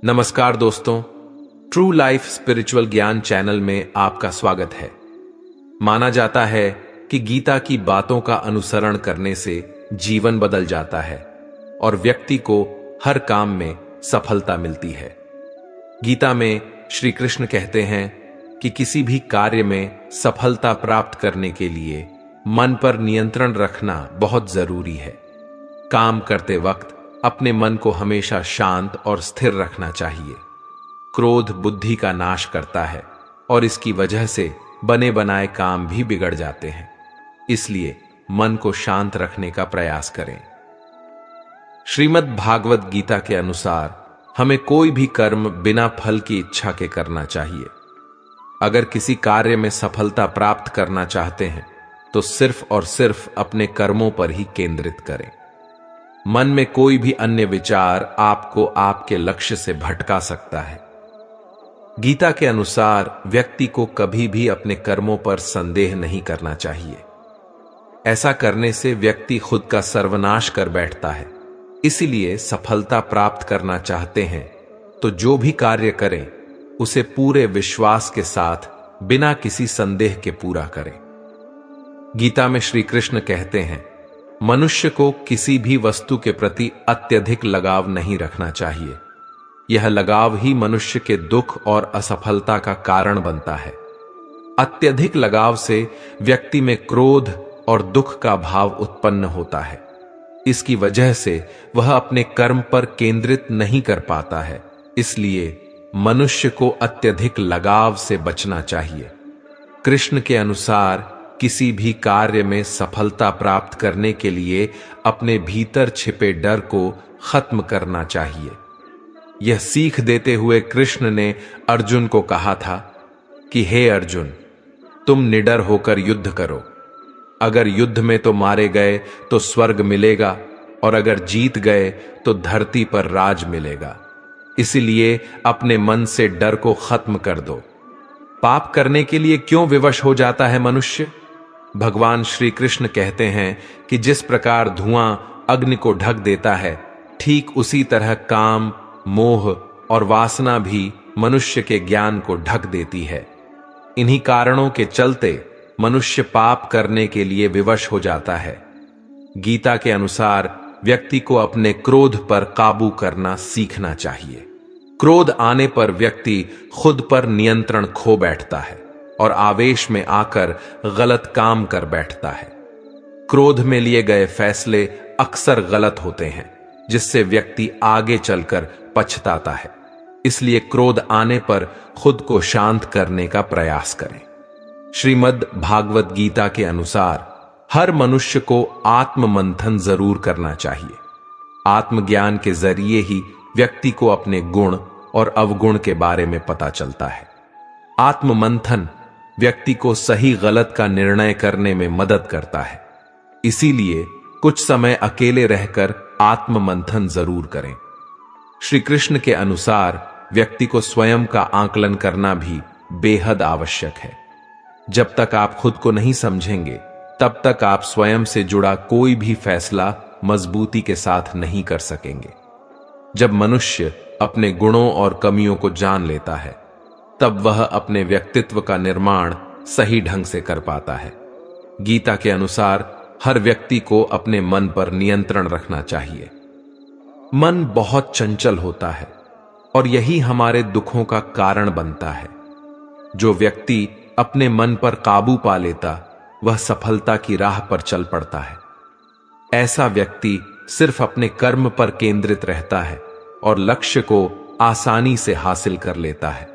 नमस्कार दोस्तों, true life spiritual ज्ञान चैनल में आपका स्वागत है। माना जाता है कि गीता की बातों का अनुसरण करने से जीवन बदल जाता है और व्यक्ति को हर काम में सफलता मिलती है। गीता में श्री कृष्ण कहते हैं कि किसी भी कार्य में सफलता प्राप्त करने के लिए मन पर नियंत्रण रखना बहुत जरूरी है। काम करते वक्त अपने मन को हमेशा शांत और स्थिर रखना चाहिए। क्रोध बुद्धि का नाश करता है और इसकी वजह से बने बनाए काम भी बिगड़ जाते हैं। इसलिए मन को शांत रखने का प्रयास करें। श्रीमद् भागवत गीता के अनुसार हमें कोई भी कर्म बिना फल की इच्छा के करना चाहिए। अगर किसी कार्य में सफलता प्राप्त करना चाहते हैं तो सिर्फ और सिर्फ अपने कर्मों पर ही केंद्रित करें। मन में कोई भी अन्य विचार आपको आपके लक्ष्य से भटका सकता है। गीता के अनुसार व्यक्ति को कभी भी अपने कर्मों पर संदेह नहीं करना चाहिए। ऐसा करने से व्यक्ति खुद का सर्वनाश कर बैठता है। इसीलिए सफलता प्राप्त करना चाहते हैं तो जो भी कार्य करें उसे पूरे विश्वास के साथ बिना किसी संदेह के पूरा करें। गीता में श्री कृष्ण कहते हैं, मनुष्य को किसी भी वस्तु के प्रति अत्यधिक लगाव नहीं रखना चाहिए। यह लगाव ही मनुष्य के दुख और असफलता का कारण बनता है। अत्यधिक लगाव से व्यक्ति में क्रोध और दुख का भाव उत्पन्न होता है। इसकी वजह से वह अपने कर्म पर केंद्रित नहीं कर पाता है। इसलिए मनुष्य को अत्यधिक लगाव से बचना चाहिए। कृष्ण के अनुसार किसी भी कार्य में सफलता प्राप्त करने के लिए अपने भीतर छिपे डर को खत्म करना चाहिए। यह सीख देते हुए कृष्ण ने अर्जुन को कहा था कि हे अर्जुन, तुम निडर होकर युद्ध करो। अगर युद्ध में तो मारे गए तो स्वर्ग मिलेगा और अगर जीत गए तो धरती पर राज मिलेगा। इसलिए अपने मन से डर को खत्म कर दो। पाप करने के लिए क्यों विवश हो जाता है मनुष्य? भगवान श्री कृष्ण कहते हैं कि जिस प्रकार धुआं अग्नि को ढक देता है, ठीक उसी तरह काम, मोह और वासना भी मनुष्य के ज्ञान को ढक देती है। इन्हीं कारणों के चलते मनुष्य पाप करने के लिए विवश हो जाता है। गीता के अनुसार व्यक्ति को अपने क्रोध पर काबू करना सीखना चाहिए। क्रोध आने पर व्यक्ति खुद पर नियंत्रण खो बैठता है और आवेश में आकर गलत काम कर बैठता है। क्रोध में लिए गए फैसले अक्सर गलत होते हैं, जिससे व्यक्ति आगे चलकर पछताता है। इसलिए क्रोध आने पर खुद को शांत करने का प्रयास करें। श्रीमद् भागवत गीता के अनुसार हर मनुष्य को आत्म मंथन जरूर करना चाहिए। आत्मज्ञान के जरिए ही व्यक्ति को अपने गुण और अवगुण के बारे में पता चलता है। आत्म मंथन व्यक्ति को सही गलत का निर्णय करने में मदद करता है। इसीलिए कुछ समय अकेले रहकर आत्म मंथन जरूर करें। श्री कृष्ण के अनुसार व्यक्ति को स्वयं का आकलन करना भी बेहद आवश्यक है। जब तक आप खुद को नहीं समझेंगे, तब तक आप स्वयं से जुड़ा कोई भी फैसला मजबूती के साथ नहीं कर सकेंगे। जब मनुष्य अपने गुणों और कमियों को जान लेता है, तब वह अपने व्यक्तित्व का निर्माण सही ढंग से कर पाता है। गीता के अनुसार हर व्यक्ति को अपने मन पर नियंत्रण रखना चाहिए। मन बहुत चंचल होता है और यही हमारे दुखों का कारण बनता है। जो व्यक्ति अपने मन पर काबू पा लेता, वह सफलता की राह पर चल पड़ता है। ऐसा व्यक्ति सिर्फ अपने कर्म पर केंद्रित रहता है और लक्ष्य को आसानी से हासिल कर लेता है।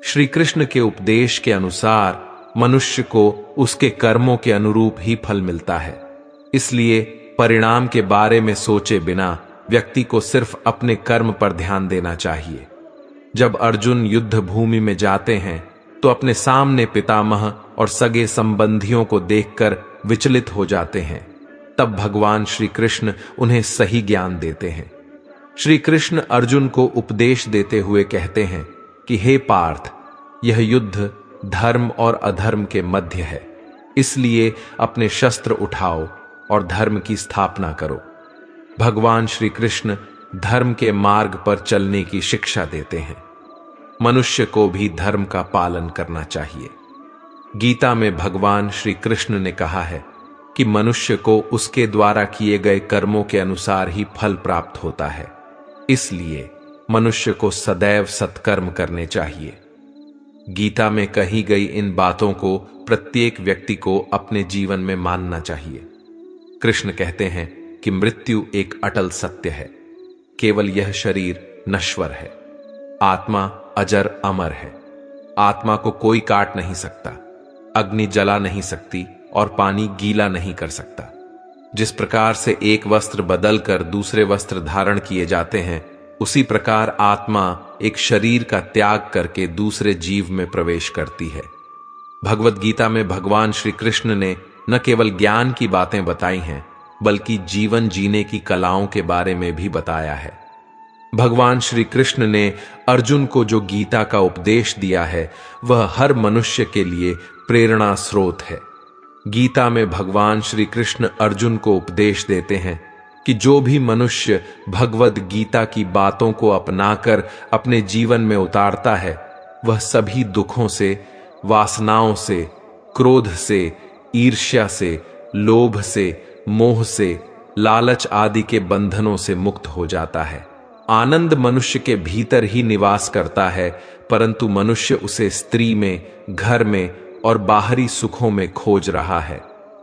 श्री कृष्ण के उपदेश के अनुसार मनुष्य को उसके कर्मों के अनुरूप ही फल मिलता है। इसलिए परिणाम के बारे में सोचे बिना व्यक्ति को सिर्फ अपने कर्म पर ध्यान देना चाहिए। जब अर्जुन युद्ध भूमि में जाते हैं तो अपने सामने पितामह और सगे संबंधियों को देखकर विचलित हो जाते हैं। तब भगवान श्री कृष्ण उन्हें सही ज्ञान देते हैं। श्री कृष्ण अर्जुन को उपदेश देते हुए कहते हैं कि हे पार्थ, यह युद्ध धर्म और अधर्म के मध्य है। इसलिए अपने शस्त्र उठाओ और धर्म की स्थापना करो। भगवान श्री कृष्ण धर्म के मार्ग पर चलने की शिक्षा देते हैं। मनुष्य को भी धर्म का पालन करना चाहिए। गीता में भगवान श्री कृष्ण ने कहा है कि मनुष्य को उसके द्वारा किए गए कर्मों के अनुसार ही फल प्राप्त होता है। इसलिए मनुष्य को सदैव सत्कर्म करने चाहिए। गीता में कही गई इन बातों को प्रत्येक व्यक्ति को अपने जीवन में मानना चाहिए। कृष्ण कहते हैं कि मृत्यु एक अटल सत्य है। केवल यह शरीर नश्वर है। आत्मा अजर अमर है। आत्मा को कोई काट नहीं सकता, अग्नि जला नहीं सकती और पानी गीला नहीं कर सकता। जिस प्रकार से एक वस्त्र बदलकर दूसरे वस्त्र धारण किए जाते हैं, उसी प्रकार आत्मा एक शरीर का त्याग करके दूसरे जीव में प्रवेश करती है। भगवत गीता में भगवान श्री कृष्ण ने न केवल ज्ञान की बातें बताई हैं, बल्कि जीवन जीने की कलाओं के बारे में भी बताया है। भगवान श्री कृष्ण ने अर्जुन को जो गीता का उपदेश दिया है, वह हर मनुष्य के लिए प्रेरणा स्रोत है। गीता में भगवान श्री कृष्ण अर्जुन को उपदेश देते हैं कि जो भी मनुष्य भगवत गीता की बातों को अपनाकर अपने जीवन में उतारता है, वह सभी दुखों से, वासनाओं से, क्रोध से, ईर्ष्या से, लोभ से, मोह से, लालच आदि के बंधनों से मुक्त हो जाता है। आनंद मनुष्य के भीतर ही निवास करता है, परंतु मनुष्य उसे स्त्री में, घर में और बाहरी सुखों में खोज रहा है।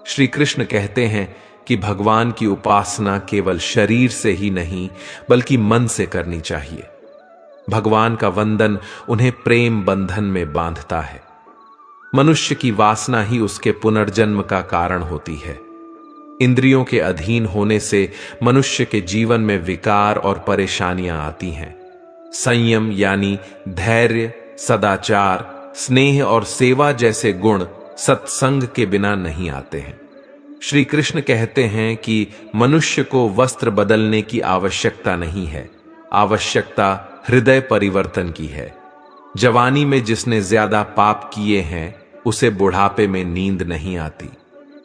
श्री कृष्ण कहते हैं कि भगवान की उपासना केवल शरीर से ही नहीं, बल्कि मन से करनी चाहिए। भगवान का वंदन उन्हें प्रेम बंधन में बांधता है। मनुष्य की वासना ही उसके पुनर्जन्म का कारण होती है। इंद्रियों के अधीन होने से मनुष्य के जीवन में विकार और परेशानियां आती हैं। संयम यानी धैर्य, सदाचार, स्नेह और सेवा जैसे गुण सत्संग के बिना नहीं आते हैं। श्री कृष्ण कहते हैं कि मनुष्य को वस्त्र बदलने की आवश्यकता नहीं है, आवश्यकता हृदय परिवर्तन की है। जवानी में जिसने ज्यादा पाप किए हैं, उसे बुढ़ापे में नींद नहीं आती।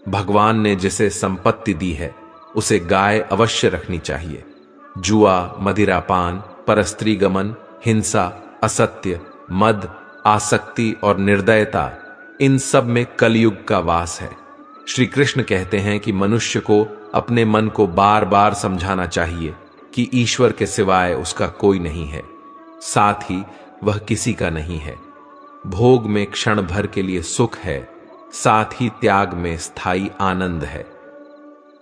भगवान ने जिसे संपत्ति दी है, उसे गाय अवश्य रखनी चाहिए। जुआ, मदिरापान, परस्त्री गमन, हिंसा, असत्य, मद, आसक्ति और निर्दयता, इन सब में कलयुग का वास है। श्री कृष्ण कहते हैं कि मनुष्य को अपने मन को बार बार समझाना चाहिए कि ईश्वर के सिवाय उसका कोई नहीं है, साथ ही वह किसी का नहीं है। भोग में क्षण भर के लिए सुख है, साथ ही त्याग में स्थायी आनंद है।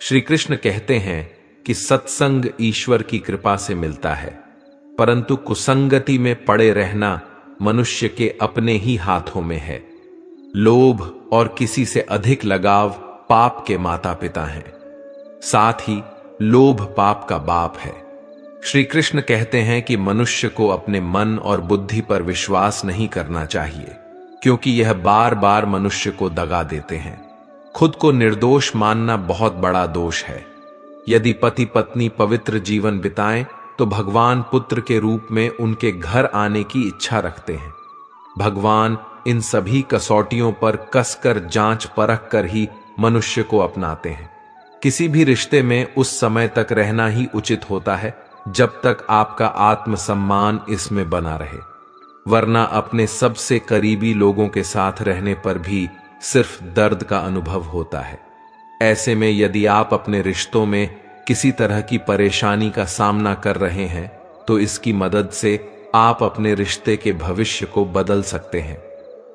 श्री कृष्ण कहते हैं कि सत्संग ईश्वर की कृपा से मिलता है, परंतु कुसंगति में पड़े रहना मनुष्य के अपने ही हाथों में है। लोभ और किसी से अधिक लगाव पाप के माता पिता हैं, साथ ही लोभ पाप का बाप है। श्री कृष्ण कहते हैं कि मनुष्य को अपने मन और बुद्धि पर विश्वास नहीं करना चाहिए, क्योंकि यह बार बार मनुष्य को दगा देते हैं। खुद को निर्दोष मानना बहुत बड़ा दोष है। यदि पति पत्नी पवित्र जीवन बिताएं, तो भगवान पुत्र के रूप में उनके घर आने की इच्छा रखते हैं। भगवान इन सभी कसौटियों पर कसकर जांच परख कर ही मनुष्य को अपनाते हैं। किसी भी रिश्ते में उस समय तक रहना ही उचित होता है जब तक आपका आत्मसम्मान इसमें बना रहे, वरना अपने सबसे करीबी लोगों के साथ रहने पर भी सिर्फ दर्द का अनुभव होता है। ऐसे में यदि आप अपने रिश्तों में किसी तरह की परेशानी का सामना कर रहे हैं, तो इसकी मदद से आप अपने रिश्ते के भविष्य को बदल सकते हैं।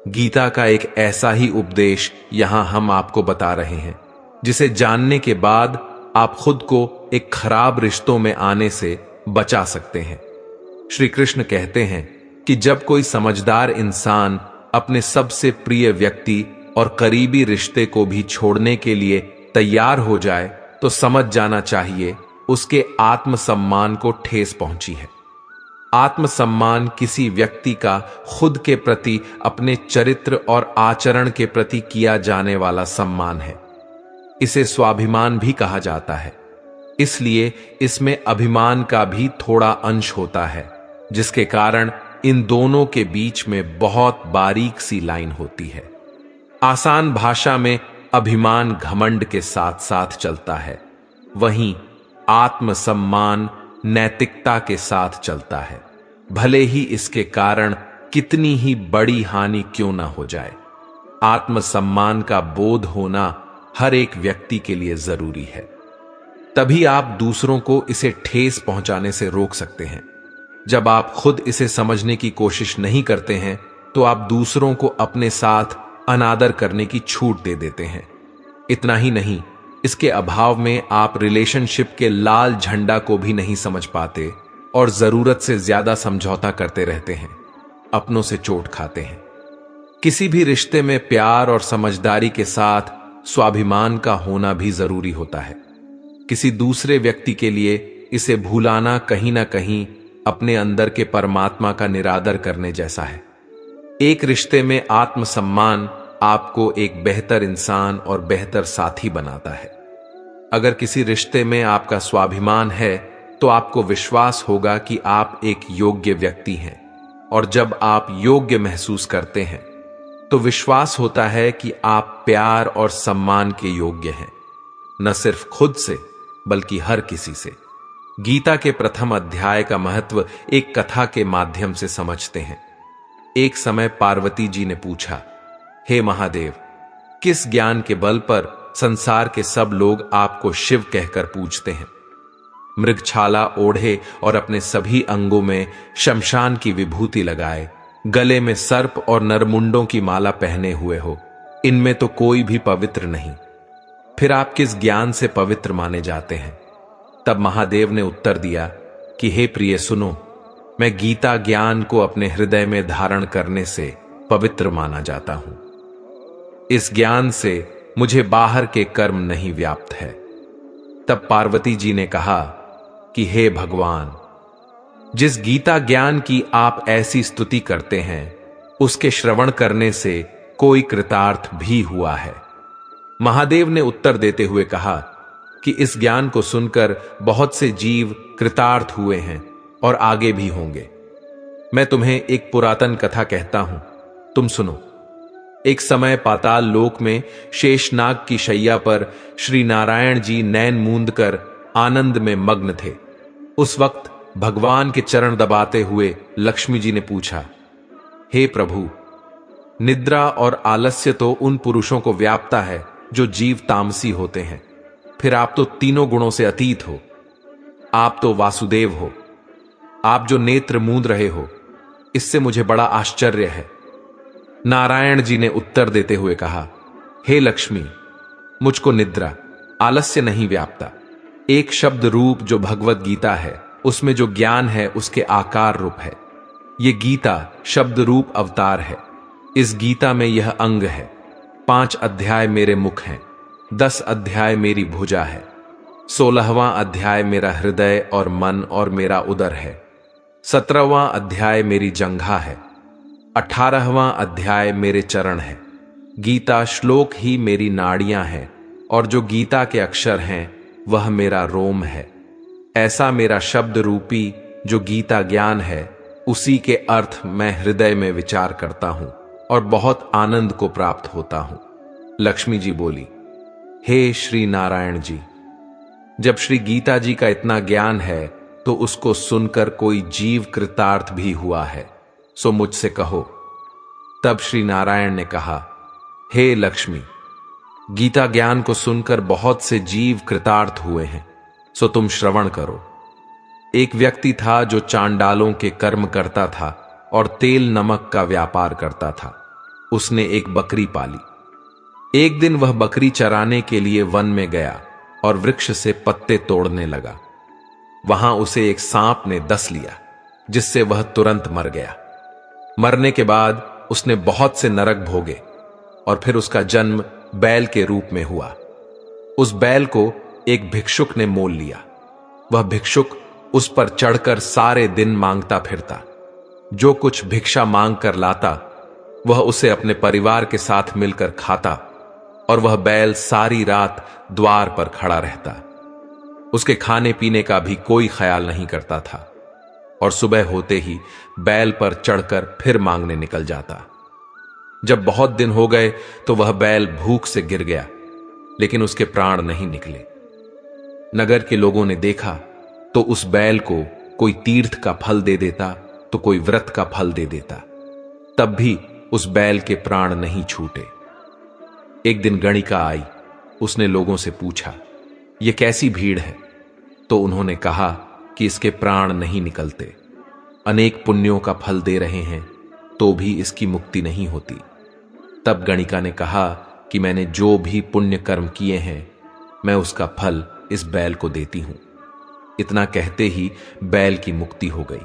गीता का एक ऐसा ही उपदेश यहां हम आपको बता रहे हैं, जिसे जानने के बाद आप खुद को एक खराब रिश्तों में आने से बचा सकते हैं। श्री कृष्ण कहते हैं कि जब कोई समझदार इंसान अपने सबसे प्रिय व्यक्ति और करीबी रिश्ते को भी छोड़ने के लिए तैयार हो जाए, तो समझ जाना चाहिए उसके आत्मसम्मान को ठेस पहुंची है। आत्मसम्मान किसी व्यक्ति का खुद के प्रति, अपने चरित्र और आचरण के प्रति किया जाने वाला सम्मान है। इसे स्वाभिमान भी कहा जाता है, इसलिए इसमें अभिमान का भी थोड़ा अंश होता है, जिसके कारण इन दोनों के बीच में बहुत बारीक सी लाइन होती है। आसान भाषा में अभिमान घमंड के साथ साथ चलता है, वहीं आत्मसम्मान नैतिकता के साथ चलता है, भले ही इसके कारण कितनी ही बड़ी हानि क्यों ना हो जाए। आत्मसम्मान का बोध होना हर एक व्यक्ति के लिए जरूरी है, तभी आप दूसरों को इसे ठेस पहुंचाने से रोक सकते हैं। जब आप खुद इसे समझने की कोशिश नहीं करते हैं तो आप दूसरों को अपने साथ अनादर करने की छूट दे देते हैं। इतना ही नहीं, इसके अभाव में आप रिलेशनशिप के लाल झंडा को भी नहीं समझ पाते और जरूरत से ज्यादा समझौता करते रहते हैं, अपनों से चोट खाते हैं। किसी भी रिश्ते में प्यार और समझदारी के साथ स्वाभिमान का होना भी जरूरी होता है। किसी दूसरे व्यक्ति के लिए इसे भूलाना कहीं ना कहीं अपने अंदर के परमात्मा का निरादर करने जैसा है। एक रिश्ते में आत्मसम्मान आपको एक बेहतर इंसान और बेहतर साथी बनाता है। अगर किसी रिश्ते में आपका स्वाभिमान है तो आपको विश्वास होगा कि आप एक योग्य व्यक्ति हैं, और जब आप योग्य महसूस करते हैं तो विश्वास होता है कि आप प्यार और सम्मान के योग्य हैं, न सिर्फ खुद से बल्कि हर किसी से। गीता के प्रथम अध्याय का महत्व एक कथा के माध्यम से समझते हैं। एक समय पार्वती जी ने पूछा, हे महादेव, किस ज्ञान के बल पर संसार के सब लोग आपको शिव कहकर पूजते हैं? मृगछाला ओढ़े और अपने सभी अंगों में शमशान की विभूति लगाए, गले में सर्प और नरमुंडों की माला पहने हुए हो, इनमें तो कोई भी पवित्र नहीं, फिर आप किस ज्ञान से पवित्र माने जाते हैं? तब महादेव ने उत्तर दिया कि हे प्रिय सुनो, मैं गीता ज्ञान को अपने हृदय में धारण करने से पवित्र माना जाता हूं। इस ज्ञान से मुझे बाहर के कर्म नहीं व्याप्त है। तब पार्वती जी ने कहा कि हे भगवान, जिस गीता ज्ञान की आप ऐसी स्तुति करते हैं उसके श्रवण करने से कोई कृतार्थ भी हुआ है। महादेव ने उत्तर देते हुए कहा कि इस ज्ञान को सुनकर बहुत से जीव कृतार्थ हुए हैं और आगे भी होंगे। मैं तुम्हें एक पुरातन कथा कहता हूं, तुम सुनो। एक समय पाताल लोक में शेषनाग की शैया पर श्री नारायण जी नैन मूंद कर आनंद में मग्न थे। उस वक्त भगवान के चरण दबाते हुए लक्ष्मी जी ने पूछा, हे प्रभु, निद्रा और आलस्य तो उन पुरुषों को व्यापता है जो जीव तामसी होते हैं, फिर आप तो तीनों गुणों से अतीत हो। आप तो वासुदेव हो, आप जो नेत्र मूंद रहे हो, इससे मुझे बड़ा आश्चर्य है। नारायण जी ने उत्तर देते हुए कहा, हे लक्ष्मी, मुझको निद्रा आलस्य नहीं व्यापता। एक शब्द रूप जो भगवत गीता है, उसमें जो ज्ञान है उसके आकार रूप है। ये गीता शब्द रूप अवतार है। इस गीता में यह अंग है। 5 अध्याय मेरे मुख हैं, 10 अध्याय मेरी भुजा है, 16वां अध्याय मेरा हृदय और मन और मेरा उदर है, 17वां अध्याय मेरी जंघा है, 18वां अध्याय मेरे चरण है। गीता श्लोक ही मेरी नाड़ियां हैं और जो गीता के अक्षर हैं वह मेरा रोम है। ऐसा मेरा शब्द रूपी जो गीता ज्ञान है, उसी के अर्थ मैं हृदय में विचार करता हूं और बहुत आनंद को प्राप्त होता हूं। लक्ष्मी जी बोली, हे श्री नारायण जी, जब श्री गीता जी का इतना ज्ञान है तो उसको सुनकर कोई जीव कृतार्थ भी हुआ है, सो मुझसे कहो। तब श्री नारायण ने कहा, हे लक्ष्मी, गीता ज्ञान को सुनकर बहुत से जीव कृतार्थ हुए हैं, सो तुम श्रवण करो। एक व्यक्ति था जो चांडालों के कर्म करता था और तेल नमक का व्यापार करता था। उसने एक बकरी पाली। एक दिन वह बकरी चराने के लिए वन में गया और वृक्ष से पत्ते तोड़ने लगा। वहां उसे एक सांप ने डस लिया, जिससे वह तुरंत मर गया। मरने के बाद उसने बहुत से नरक भोगे और फिर उसका जन्म बैल के रूप में हुआ। उस बैल को एक भिक्षुक ने मोल लिया। वह भिक्षुक उस पर चढ़कर सारे दिन मांगता फिरता। जो कुछ भिक्षा मांग कर लाता वह उसे अपने परिवार के साथ मिलकर खाता और वह बैल सारी रात द्वार पर खड़ा रहता। उसके खाने पीने का भी कोई ख्याल नहीं करता था और सुबह होते ही बैल पर चढ़कर फिर मांगने निकल जाता। जब बहुत दिन हो गए तो वह बैल भूख से गिर गया, लेकिन उसके प्राण नहीं निकले। नगर के लोगों ने देखा तो उस बैल को कोई तीर्थ का फल दे देता तो कोई व्रत का फल दे देता, तब भी उस बैल के प्राण नहीं छूटे। एक दिन गणिका आई। उसने लोगों से पूछा, यह कैसी भीड़ है? तो उन्होंने कहा कि इसके प्राण नहीं निकलते, अनेक पुण्यों का फल दे रहे हैं तो भी इसकी मुक्ति नहीं होती। तब गणिका ने कहा कि मैंने जो भी पुण्य कर्म किए हैं, मैं उसका फल इस बैल को देती हूं। इतना कहते ही बैल की मुक्ति हो गई।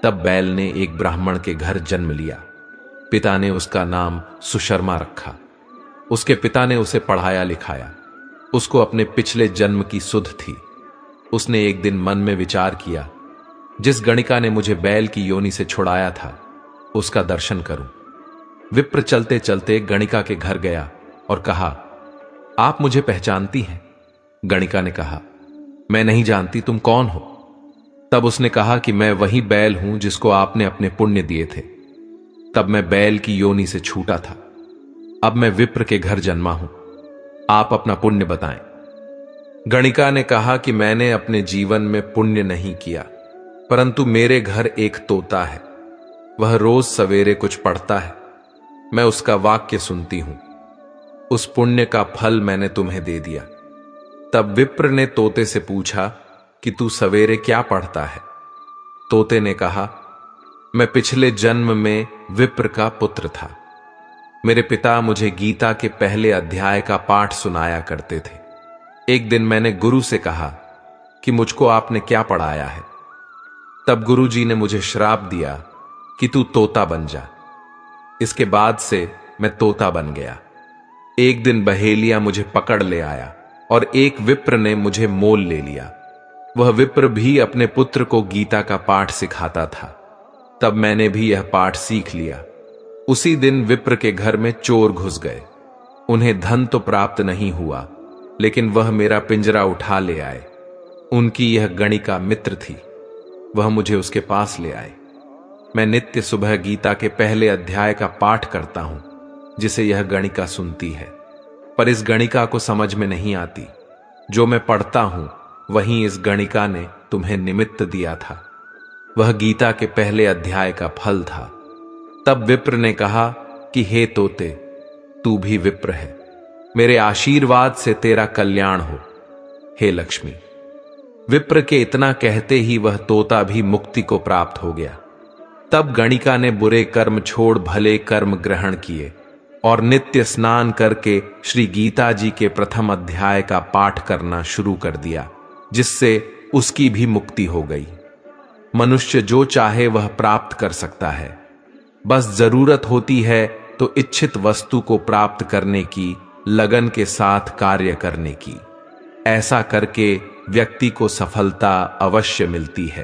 तब बैल ने एक ब्राह्मण के घर जन्म लिया। पिता ने उसका नाम सुशर्मा रखा। उसके पिता ने उसे पढ़ाया लिखाया। उसको अपने पिछले जन्म की सुध थी। उसने एक दिन मन में विचार किया, जिस गणिका ने मुझे बैल की योनि से छुड़ाया था, उसका दर्शन करूं। विप्र चलते चलते गणिका के घर गया और कहा, आप मुझे पहचानती हैं? गणिका ने कहा, मैं नहीं जानती, तुम कौन हो? तब उसने कहा कि मैं वही बैल हूं जिसको आपने अपने पुण्य दिए थे। तब मैं बैल की योनि से छूटा था। अब मैं विप्र के घर जन्मा हूं। आप अपना पुण्य बताएं। गणिका ने कहा कि मैंने अपने जीवन में पुण्य नहीं किया, परंतु मेरे घर एक तोता है। वह रोज सवेरे कुछ पढ़ता है। मैं उसका वाक्य सुनती हूं। उस पुण्य का फल मैंने तुम्हें दे दिया। तब विप्र ने तोते से पूछा कि तू सवेरे क्या पढ़ता है? तोते ने कहा, मैं पिछले जन्म में विप्र का पुत्र था। मेरे पिता मुझे गीता के पहले अध्याय का पाठ सुनाया करते थे। एक दिन मैंने गुरु से कहा कि मुझको आपने क्या पढ़ाया है? तब गुरुजी ने मुझे श्राप दिया कि तू तोता बन जा। इसके बाद से मैं तोता बन गया। एक दिन बहेलिया मुझे पकड़ ले आया और एक विप्र ने मुझे मोल ले लिया। वह विप्र भी अपने पुत्र को गीता का पाठ सिखाता था। तब मैंने भी यह पाठ सीख लिया। उसी दिन विप्र के घर में चोर घुस गए। उन्हें धन तो प्राप्त नहीं हुआ, लेकिन वह मेरा पिंजरा उठा ले आए। उनकी यह गणिका मित्र थी। वह मुझे उसके पास ले आए। मैं नित्य सुबह गीता के पहले अध्याय का पाठ करता हूं, जिसे यह गणिका सुनती है। पर इस गणिका को समझ में नहीं आती। जो मैं पढ़ता हूं वहीं इस गणिका ने तुम्हें निमित्त दिया था। वह गीता के पहले अध्याय का फल था। तब विप्र ने कहा कि हे तोते, तू भी विप्र है। मेरे आशीर्वाद से तेरा कल्याण हो, हे लक्ष्मी। विप्र के इतना कहते ही वह तोता भी मुक्ति को प्राप्त हो गया। तब गणिका ने बुरे कर्म छोड़ भले कर्म ग्रहण किए और नित्य स्नान करके श्री गीता जी के प्रथम अध्याय का पाठ करना शुरू कर दिया, जिससे उसकी भी मुक्ति हो गई। मनुष्य जो चाहे वह प्राप्त कर सकता है। बस जरूरत होती है तो इच्छित वस्तु को प्राप्त करने की, लगन के साथ कार्य करने की। ऐसा करके व्यक्ति को सफलता अवश्य मिलती है।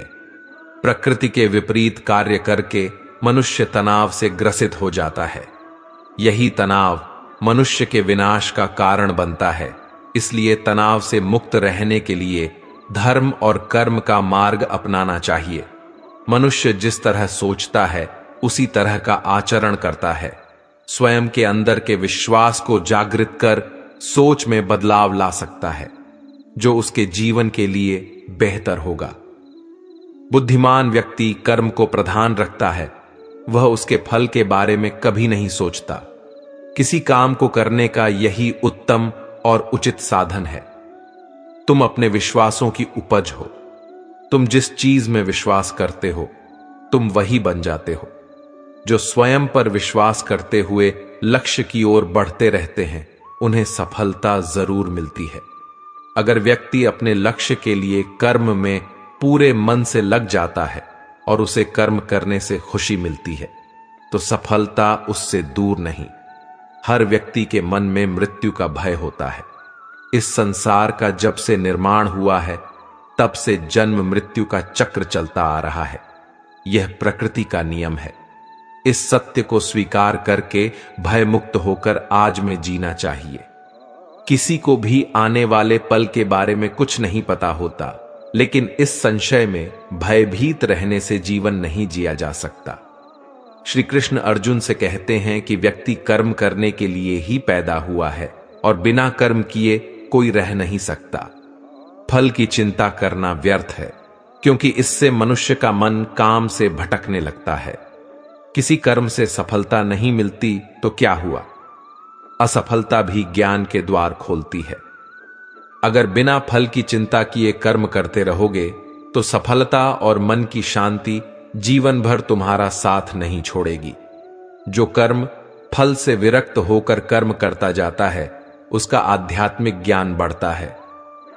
प्रकृति के विपरीत कार्य करके मनुष्य तनाव से ग्रसित हो जाता है। यही तनाव मनुष्य के विनाश का कारण बनता है। इसलिए तनाव से मुक्त रहने के लिए धर्म और कर्म का मार्ग अपनाना चाहिए। मनुष्य जिस तरह सोचता है उसी तरह का आचरण करता है। स्वयं के अंदर के विश्वास को जागृत कर सोच में बदलाव ला सकता है, जो उसके जीवन के लिए बेहतर होगा। बुद्धिमान व्यक्ति कर्म को प्रधान रखता है। वह उसके फल के बारे में कभी नहीं सोचता। किसी काम को करने का यही उत्तम और उचित साधन है। तुम अपने विश्वासों की उपज हो। तुम जिस चीज में विश्वास करते हो, तुम वही बन जाते हो। जो स्वयं पर विश्वास करते हुए लक्ष्य की ओर बढ़ते रहते हैं, उन्हें सफलता जरूर मिलती है। अगर व्यक्ति अपने लक्ष्य के लिए कर्म में पूरे मन से लग जाता है और उसे कर्म करने से खुशी मिलती है, तो सफलता उससे दूर नहीं। हर व्यक्ति के मन में मृत्यु का भय होता है। इस संसार का जब से निर्माण हुआ है, तब से जन्म मृत्यु का चक्र चलता आ रहा है। यह प्रकृति का नियम है। इस सत्य को स्वीकार करके भय मुक्त होकर आज में जीना चाहिए। किसी को भी आने वाले पल के बारे में कुछ नहीं पता होता, लेकिन इस संशय में भयभीत रहने से जीवन नहीं जिया जा सकता। श्री कृष्ण अर्जुन से कहते हैं कि व्यक्ति कर्म करने के लिए ही पैदा हुआ है और बिना कर्म किए कोई रह नहीं सकता। फल की चिंता करना व्यर्थ है। क्योंकि इससे मनुष्य का मन काम से भटकने लगता है। किसी कर्म से सफलता नहीं मिलती तो क्या हुआ? असफलता भी ज्ञान के द्वार खोलती है। अगर बिना फल की चिंता किए कर्म करते रहोगे तो सफलता और मन की शांति जीवन भर तुम्हारा साथ नहीं छोड़ेगी। जो कर्म फल से विरक्त होकर कर्म करता जाता है उसका आध्यात्मिक ज्ञान बढ़ता है।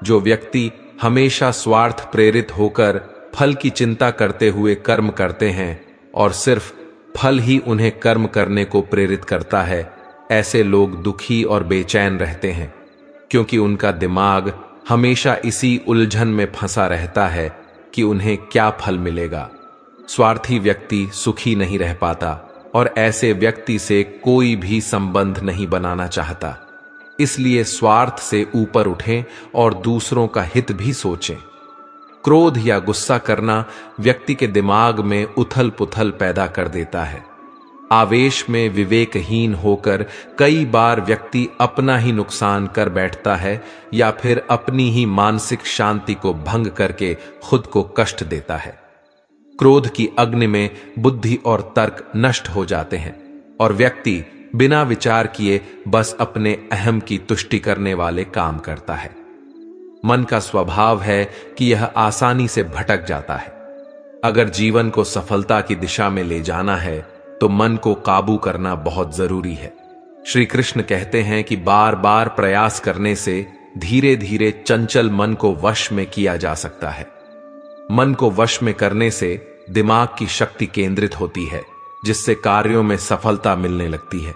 जो व्यक्ति हमेशा स्वार्थ प्रेरित होकर फल की चिंता करते हुए कर्म करते हैं और सिर्फ फल ही उन्हें कर्म करने को प्रेरित करता है, ऐसे लोग दुखी और बेचैन रहते हैं, क्योंकि उनका दिमाग हमेशा इसी उलझन में फंसा रहता है कि उन्हें क्या फल मिलेगा। स्वार्थी व्यक्ति सुखी नहीं रह पाता और ऐसे व्यक्ति से कोई भी संबंध नहीं बनाना चाहता। इसलिए स्वार्थ से ऊपर उठें और दूसरों का हित भी सोचें। क्रोध या गुस्सा करना व्यक्ति के दिमाग में उथल पुथल पैदा कर देता है। आवेश में विवेकहीन होकर कई बार व्यक्ति अपना ही नुकसान कर बैठता है या फिर अपनी ही मानसिक शांति को भंग करके खुद को कष्ट देता है। क्रोध की अग्नि में बुद्धि और तर्क नष्ट हो जाते हैं और व्यक्ति बिना विचार किए बस अपने अहम की तुष्टि करने वाले काम करता है। मन का स्वभाव है कि यह आसानी से भटक जाता है। अगर जीवन को सफलता की दिशा में ले जाना है तो मन को काबू करना बहुत जरूरी है। श्री कृष्ण कहते हैं कि बार बार प्रयास करने से धीरे धीरे चंचल मन को वश में किया जा सकता है। मन को वश में करने से दिमाग की शक्ति केंद्रित होती है, जिससे कार्यों में सफलता मिलने लगती है।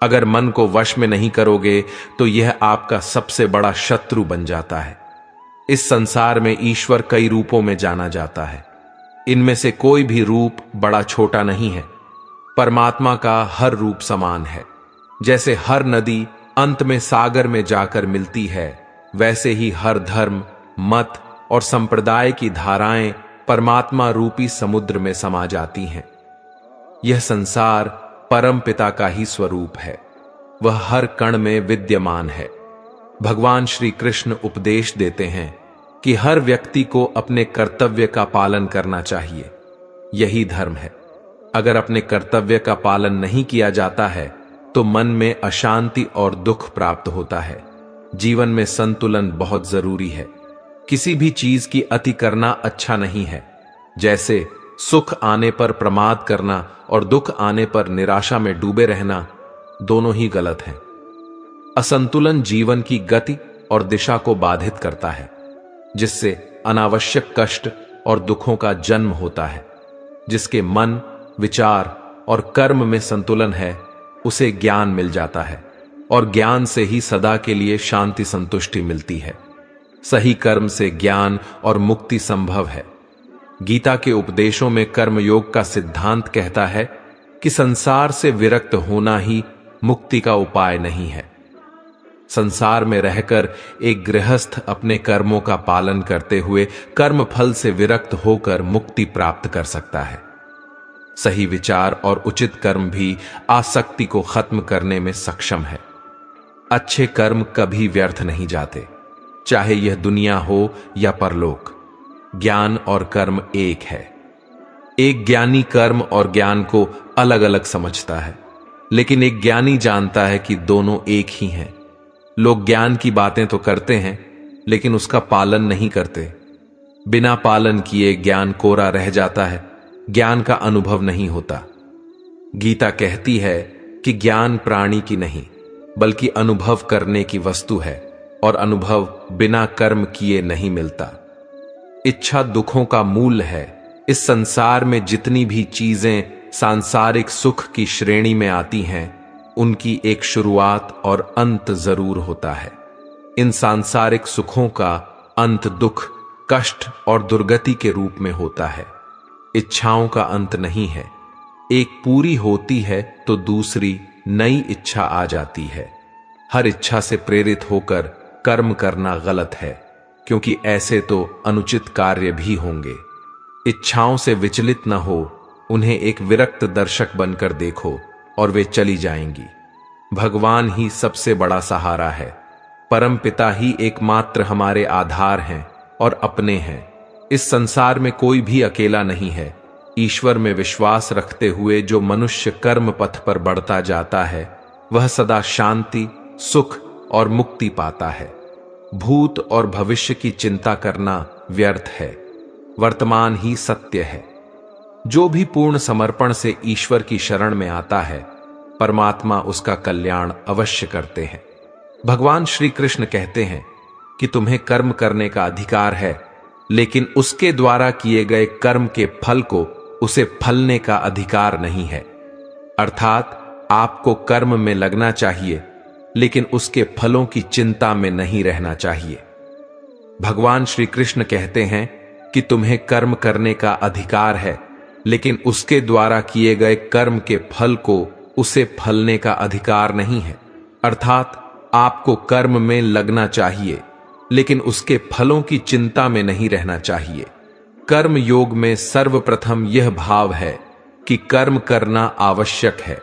अगर मन को वश में नहीं करोगे तो यह आपका सबसे बड़ा शत्रु बन जाता है। इस संसार में ईश्वर कई रूपों में जाना जाता है। इनमें से कोई भी रूप बड़ा छोटा नहीं है। परमात्मा का हर रूप समान है। जैसे हर नदी अंत में सागर में जाकर मिलती है, वैसे ही हर धर्म, मत और संप्रदाय की धाराएं परमात्मा रूपी समुद्र में समा जाती हैं। यह संसार परम पिता का ही स्वरूप है। वह हर कण में विद्यमान है। भगवान श्री कृष्ण उपदेश देते हैं कि हर व्यक्ति को अपने कर्तव्य का पालन करना चाहिए। यही धर्म है। अगर अपने कर्तव्य का पालन नहीं किया जाता है तो मन में अशांति और दुख प्राप्त होता है। जीवन में संतुलन बहुत जरूरी है। किसी भी चीज की अति करना अच्छा नहीं है। जैसे सुख आने पर प्रमाद करना और दुख आने पर निराशा में डूबे रहना, दोनों ही गलत हैं। असंतुलन जीवन की गति और दिशा को बाधित करता है, जिससे अनावश्यक कष्ट और दुखों का जन्म होता है। जिसके मन, विचार और कर्म में संतुलन है, उसे ज्ञान मिल जाता है और ज्ञान से ही सदा के लिए शांति संतुष्टि मिलती है। सही कर्म से ज्ञान और मुक्ति संभव है। गीता के उपदेशों में कर्मयोग का सिद्धांत कहता है कि संसार से विरक्त होना ही मुक्ति का उपाय नहीं है। संसार में रहकर एक गृहस्थ अपने कर्मों का पालन करते हुए कर्म फल से विरक्त होकर मुक्ति प्राप्त कर सकता है। सही विचार और उचित कर्म भी आसक्ति को खत्म करने में सक्षम है। अच्छे कर्म कभी व्यर्थ नहीं जाते, चाहे यह दुनिया हो या परलोक। ज्ञान और कर्म एक है। एक ज्ञानी कर्म और ज्ञान को अलग अलग समझता है, लेकिन एक ज्ञानी जानता है कि दोनों एक ही हैं। लोग ज्ञान की बातें तो करते हैं, लेकिन उसका पालन नहीं करते। बिना पालन किए ज्ञान कोरा रह जाता है, ज्ञान का अनुभव नहीं होता। गीता कहती है कि ज्ञान प्राणी की नहीं, बल्कि अनुभव करने की वस्तु है और अनुभव बिना कर्म किए नहीं मिलता। इच्छा दुखों का मूल है। इस संसार में जितनी भी चीजें सांसारिक सुख की श्रेणी में आती हैं, उनकी एक शुरुआत और अंत जरूर होता है। इन सांसारिक सुखों का अंत दुख, कष्ट और दुर्गति के रूप में होता है। इच्छाओं का अंत नहीं है। एक पूरी होती है तो दूसरी नई इच्छा आ जाती है। हर इच्छा से प्रेरित होकर कर्म करना गलत है, क्योंकि ऐसे तो अनुचित कार्य भी होंगे। इच्छाओं से विचलित न हो, उन्हें एक विरक्त दर्शक बनकर देखो और वे चली जाएंगी। भगवान ही सबसे बड़ा सहारा है। परम पिता ही एकमात्र हमारे आधार हैं और अपने हैं। इस संसार में कोई भी अकेला नहीं है। ईश्वर में विश्वास रखते हुए जो मनुष्य कर्म पथ पर बढ़ता जाता है वह सदा शांति, सुख और मुक्ति पाता है। भूत और भविष्य की चिंता करना व्यर्थ है, वर्तमान ही सत्य है। जो भी पूर्ण समर्पण से ईश्वर की शरण में आता है, परमात्मा उसका कल्याण अवश्य करते हैं। भगवान श्री कृष्ण कहते हैं कि तुम्हें कर्म करने का अधिकार है, लेकिन उसके द्वारा किए गए कर्म के फल को उसे फलने का अधिकार नहीं है। अर्थात आपको कर्म में लगना चाहिए, लेकिन उसके फलों की चिंता में नहीं रहना चाहिए। भगवान श्री कृष्ण कहते हैं कि तुम्हें कर्म करने का अधिकार है, लेकिन उसके द्वारा किए गए कर्म के फल को उसे फलने का अधिकार नहीं है। अर्थात आपको कर्म में लगना चाहिए, लेकिन उसके फलों की चिंता में नहीं रहना चाहिए। कर्म योग में सर्वप्रथम यह भाव है कि कर्म करना आवश्यक है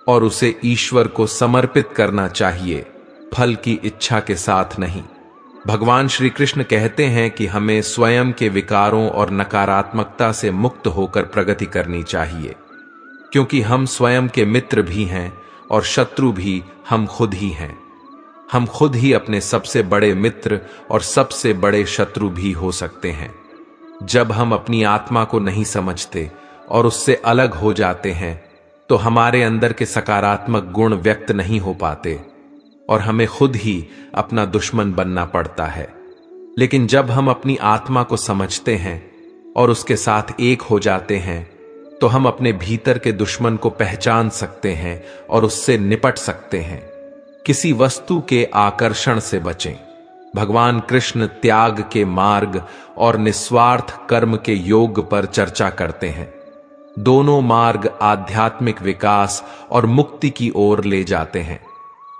और उसे ईश्वर को समर्पित करना चाहिए, फल की इच्छा के साथ नहीं। भगवान श्री कृष्ण कहते हैं कि हमें स्वयं के विकारों और नकारात्मकता से मुक्त होकर प्रगति करनी चाहिए, क्योंकि हम स्वयं के मित्र भी हैं और शत्रु भी हम खुद ही हैं। हम खुद ही अपने सबसे बड़े मित्र और सबसे बड़े शत्रु भी हो सकते हैं। जब हम अपनी आत्मा को नहीं समझते और उससे अलग हो जाते हैं, तो हमारे अंदर के सकारात्मक गुण व्यक्त नहीं हो पाते और हमें खुद ही अपना दुश्मन बनना पड़ता है। लेकिन जब हम अपनी आत्मा को समझते हैं और उसके साथ एक हो जाते हैं, तो हम अपने भीतर के दुश्मन को पहचान सकते हैं और उससे निपट सकते हैं। किसी वस्तु के आकर्षण से बचें। भगवान कृष्ण त्याग के मार्ग और निस्वार्थ कर्म के योग पर चर्चा करते हैं। दोनों मार्ग आध्यात्मिक विकास और मुक्ति की ओर ले जाते हैं,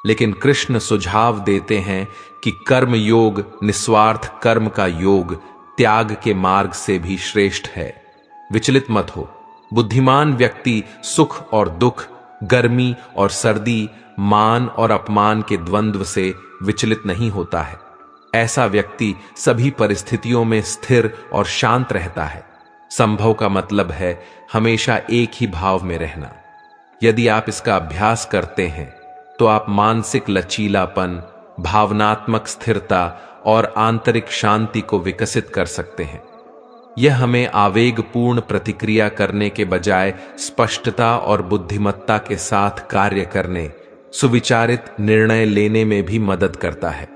लेकिन कृष्ण सुझाव देते हैं कि कर्म योग निस्वार्थ कर्म का योग त्याग के मार्ग से भी श्रेष्ठ है। विचलित मत हो। बुद्धिमान व्यक्ति सुख और दुख, गर्मी और सर्दी, मान और अपमान के द्वंद्व से विचलित नहीं होता है। ऐसा व्यक्ति सभी परिस्थितियों में स्थिर और शांत रहता है। संभव का मतलब है हमेशा एक ही भाव में रहना। यदि आप इसका अभ्यास करते हैं तो आप मानसिक लचीलापन, भावनात्मक स्थिरता और आंतरिक शांति को विकसित कर सकते हैं। यह हमें आवेगपूर्ण प्रतिक्रिया करने के बजाय स्पष्टता और बुद्धिमत्ता के साथ कार्य करने, सुविचारित निर्णय लेने में भी मदद करता है।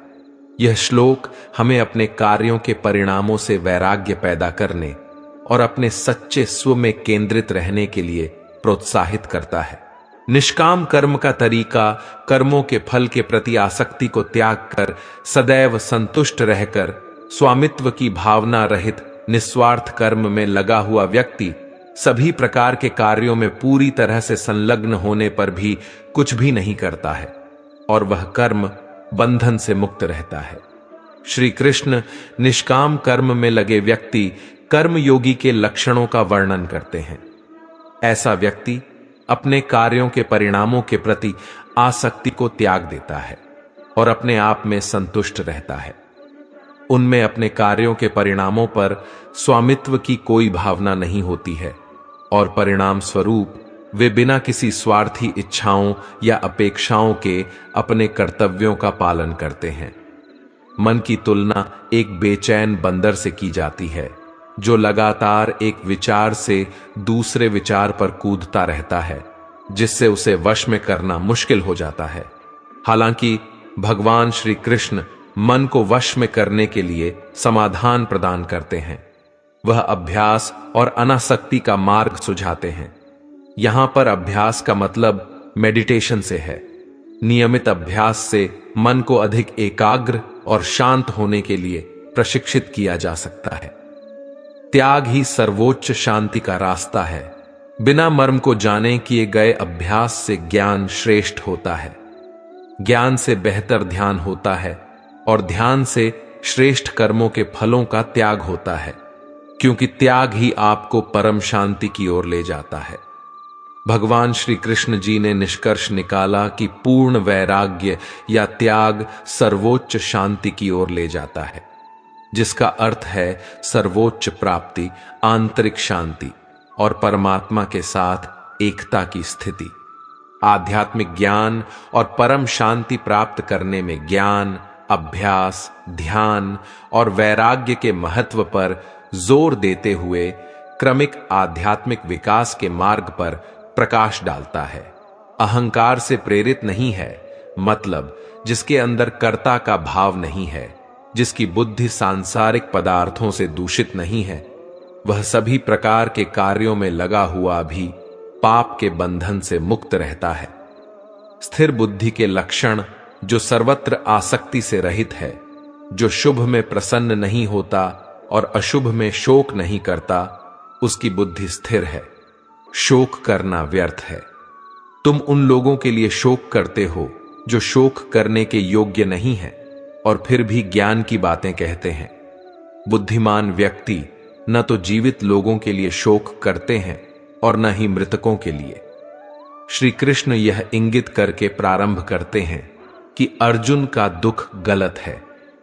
यह श्लोक हमें अपने कार्यों के परिणामों से वैराग्य पैदा करने और अपने सच्चे स्व में केंद्रित रहने के लिए प्रोत्साहित करता है। निष्काम कर्म का तरीका कर्मों के फल के प्रति आसक्ति को त्याग कर सदैव संतुष्ट रहकर स्वामित्व की भावना रहित निस्वार्थ कर्म में लगा हुआ व्यक्ति सभी प्रकार के कार्यों में पूरी तरह से संलग्न होने पर भी कुछ भी नहीं करता है और वह कर्म बंधन से मुक्त रहता है। श्री कृष्ण निष्काम कर्म में लगे व्यक्ति कर्मयोगी के लक्षणों का वर्णन करते हैं। ऐसा व्यक्ति अपने कार्यों के परिणामों के प्रति आसक्ति को त्याग देता है और अपने आप में संतुष्ट रहता है। उनमें अपने कार्यों के परिणामों पर स्वामित्व की कोई भावना नहीं होती है और परिणाम स्वरूप वे बिना किसी स्वार्थी इच्छाओं या अपेक्षाओं के अपने कर्तव्यों का पालन करते हैं। मन की तुलना एक बेचैन बंदर से की जाती है जो लगातार एक विचार से दूसरे विचार पर कूदता रहता है, जिससे उसे वश में करना मुश्किल हो जाता है। हालांकि भगवान श्री कृष्ण मन को वश में करने के लिए समाधान प्रदान करते हैं। वह अभ्यास और अनासक्ति का मार्ग सुझाते हैं। यहां पर अभ्यास का मतलब मेडिटेशन से है। नियमित अभ्यास से मन को अधिक एकाग्र और शांत होने के लिए प्रशिक्षित किया जा सकता है। त्याग ही सर्वोच्च शांति का रास्ता है। बिना मर्म को जाने किए गए अभ्यास से ज्ञान श्रेष्ठ होता है। ज्ञान से बेहतर ध्यान होता है और ध्यान से श्रेष्ठ कर्मों के फलों का त्याग होता है, क्योंकि त्याग ही आपको परम शांति की ओर ले जाता है। भगवान श्री कृष्ण जी ने निष्कर्ष निकाला कि पूर्ण वैराग्य या त्याग सर्वोच्च शांति की ओर ले जाता है। जिसका अर्थ है सर्वोच्च प्राप्ति, आंतरिक शांति और परमात्मा के साथ एकता की स्थिति। आध्यात्मिक ज्ञान और परम शांति प्राप्त करने में ज्ञान, अभ्यास, ध्यान और वैराग्य के महत्व पर जोर देते हुए क्रमिक आध्यात्मिक विकास के मार्ग पर प्रकाश डालता है। अहंकार से प्रेरित नहीं है, मतलब जिसके अंदर कर्ता का भाव नहीं है, जिसकी बुद्धि सांसारिक पदार्थों से दूषित नहीं है, वह सभी प्रकार के कार्यों में लगा हुआ भी पाप के बंधन से मुक्त रहता है। स्थिर बुद्धि के लक्षण जो सर्वत्र आसक्ति से रहित है, जो शुभ में प्रसन्न नहीं होता और अशुभ में शोक नहीं करता, उसकी बुद्धि स्थिर है। शोक करना व्यर्थ है। तुम उन लोगों के लिए शोक करते हो जो शोक करने के योग्य नहीं है और फिर भी ज्ञान की बातें कहते हैं। बुद्धिमान व्यक्ति न तो जीवित लोगों के लिए शोक करते हैं और न ही मृतकों के लिए। श्री कृष्ण यह इंगित करके प्रारंभ करते हैं कि अर्जुन का दुख गलत है।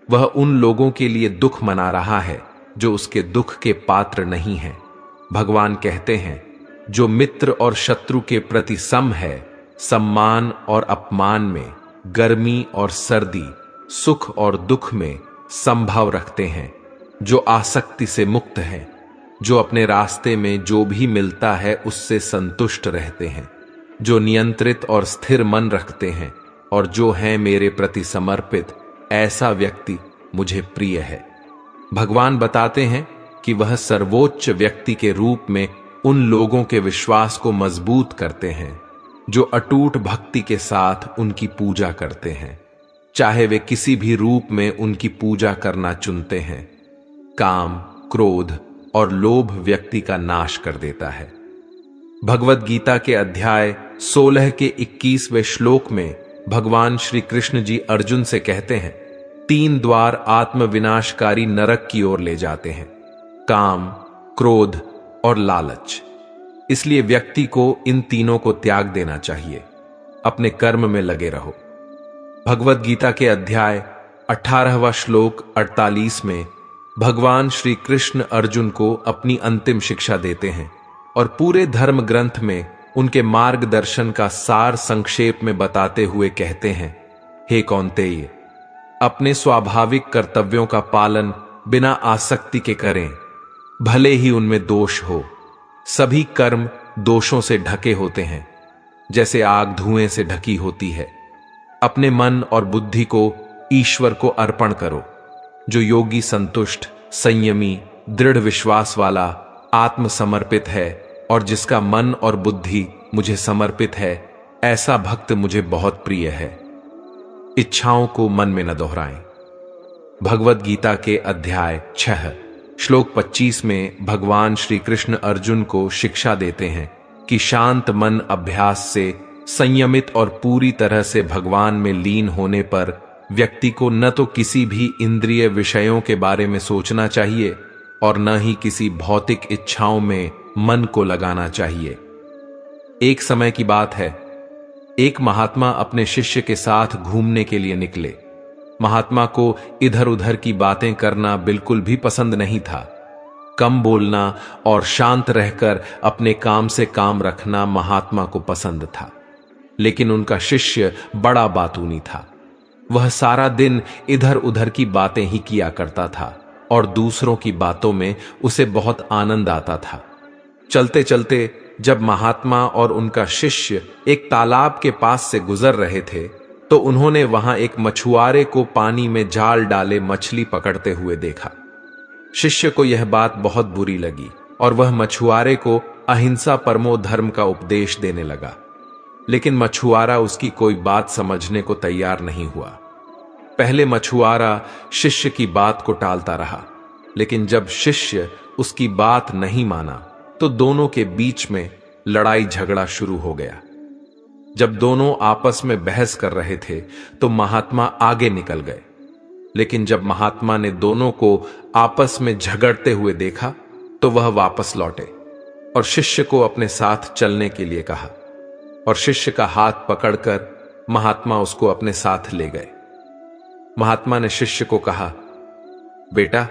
वह उन लोगों के लिए दुख मना रहा है जो उसके दुख के पात्र नहीं हैं। भगवान कहते हैं, जो मित्र और शत्रु के प्रति सम है, सम्मान और अपमान में, गर्मी और सर्दी, सुख और दुख में संभाव रखते हैं, जो आसक्ति से मुक्त हैं, जो अपने रास्ते में जो भी मिलता है उससे संतुष्ट रहते हैं, जो नियंत्रित और स्थिर मन रखते हैं और जो हैं मेरे प्रति समर्पित, ऐसा व्यक्ति मुझे प्रिय है। भगवान बताते हैं कि वह सर्वोच्च व्यक्ति के रूप में उन लोगों के विश्वास को मजबूत करते हैं जो अटूट भक्ति के साथ उनकी पूजा करते हैं, चाहे वे किसी भी रूप में उनकी पूजा करना चुनते हैं। काम, क्रोध और लोभ व्यक्ति का नाश कर देता है। भगवद गीता के अध्याय 16 के 21वें श्लोक में भगवान श्री कृष्ण जी अर्जुन से कहते हैं, 3 द्वार आत्म विनाशकारी नरक की ओर ले जाते हैं, काम, क्रोध और लालच। इसलिए व्यक्ति को इन तीनों को त्याग देना चाहिए। अपने कर्म में लगे रहो। भगवद गीता के अध्याय 18वां श्लोक 48 में भगवान श्री कृष्ण अर्जुन को अपनी अंतिम शिक्षा देते हैं और पूरे धर्म ग्रंथ में उनके मार्गदर्शन का सार संक्षेप में बताते हुए कहते हैं, हे कौन्तेय, अपने स्वाभाविक कर्तव्यों का पालन बिना आसक्ति के करें, भले ही उनमें दोष हो। सभी कर्म दोषों से ढके होते हैं, जैसे आग धुएं से ढकी होती है। अपने मन और बुद्धि को ईश्वर को अर्पण करो। जो योगी संतुष्ट, संयमी, दृढ़ विश्वास वाला, आत्मसमर्पित है और जिसका मन और बुद्धि मुझे समर्पित है, ऐसा भक्त मुझे बहुत प्रिय है। इच्छाओं को मन में न दोहराएं। भगवद गीता के अध्याय 6 श्लोक 25 में भगवान श्री कृष्ण अर्जुन को शिक्षा देते हैं कि शांत मन अभ्यास से, संयमित और पूरी तरह से भगवान में लीन होने पर व्यक्ति को न तो किसी भी इंद्रिय विषयों के बारे में सोचना चाहिए और न ही किसी भौतिक इच्छाओं में मन को लगाना चाहिए। एक समय की बात है, एक महात्मा अपने शिष्य के साथ घूमने के लिए निकले। महात्मा को इधर उधर की बातें करना बिल्कुल भी पसंद नहीं था। कम बोलना और शांत रहकर अपने काम से काम रखना महात्मा को पसंद था। लेकिन उनका शिष्य बड़ा बातूनी था। वह सारा दिन इधर उधर की बातें ही किया करता था और दूसरों की बातों में उसे बहुत आनंद आता था। चलते चलते जब महात्मा और उनका शिष्य एक तालाब के पास से गुजर रहे थे, तो उन्होंने वहां एक मछुआरे को पानी में जाल डाले मछली पकड़ते हुए देखा। शिष्य को यह बात बहुत बुरी लगी और वह मछुआरे को अहिंसा परमो धर्म का उपदेश देने लगा। लेकिन मछुआरा उसकी कोई बात समझने को तैयार नहीं हुआ। पहले मछुआरा शिष्य की बात को टालता रहा, लेकिन जब शिष्य उसकी बात नहीं माना तो दोनों के बीच में लड़ाई झगड़ा शुरू हो गया। जब दोनों आपस में बहस कर रहे थे तो महात्मा आगे निकल गए। लेकिन जब महात्मा ने दोनों को आपस में झगड़ते हुए देखा तो वह वापस लौटे और शिष्य को अपने साथ चलने के लिए कहा और शिष्य का हाथ पकड़कर महात्मा उसको अपने साथ ले गए। महात्मा ने शिष्य को कहा, बेटा,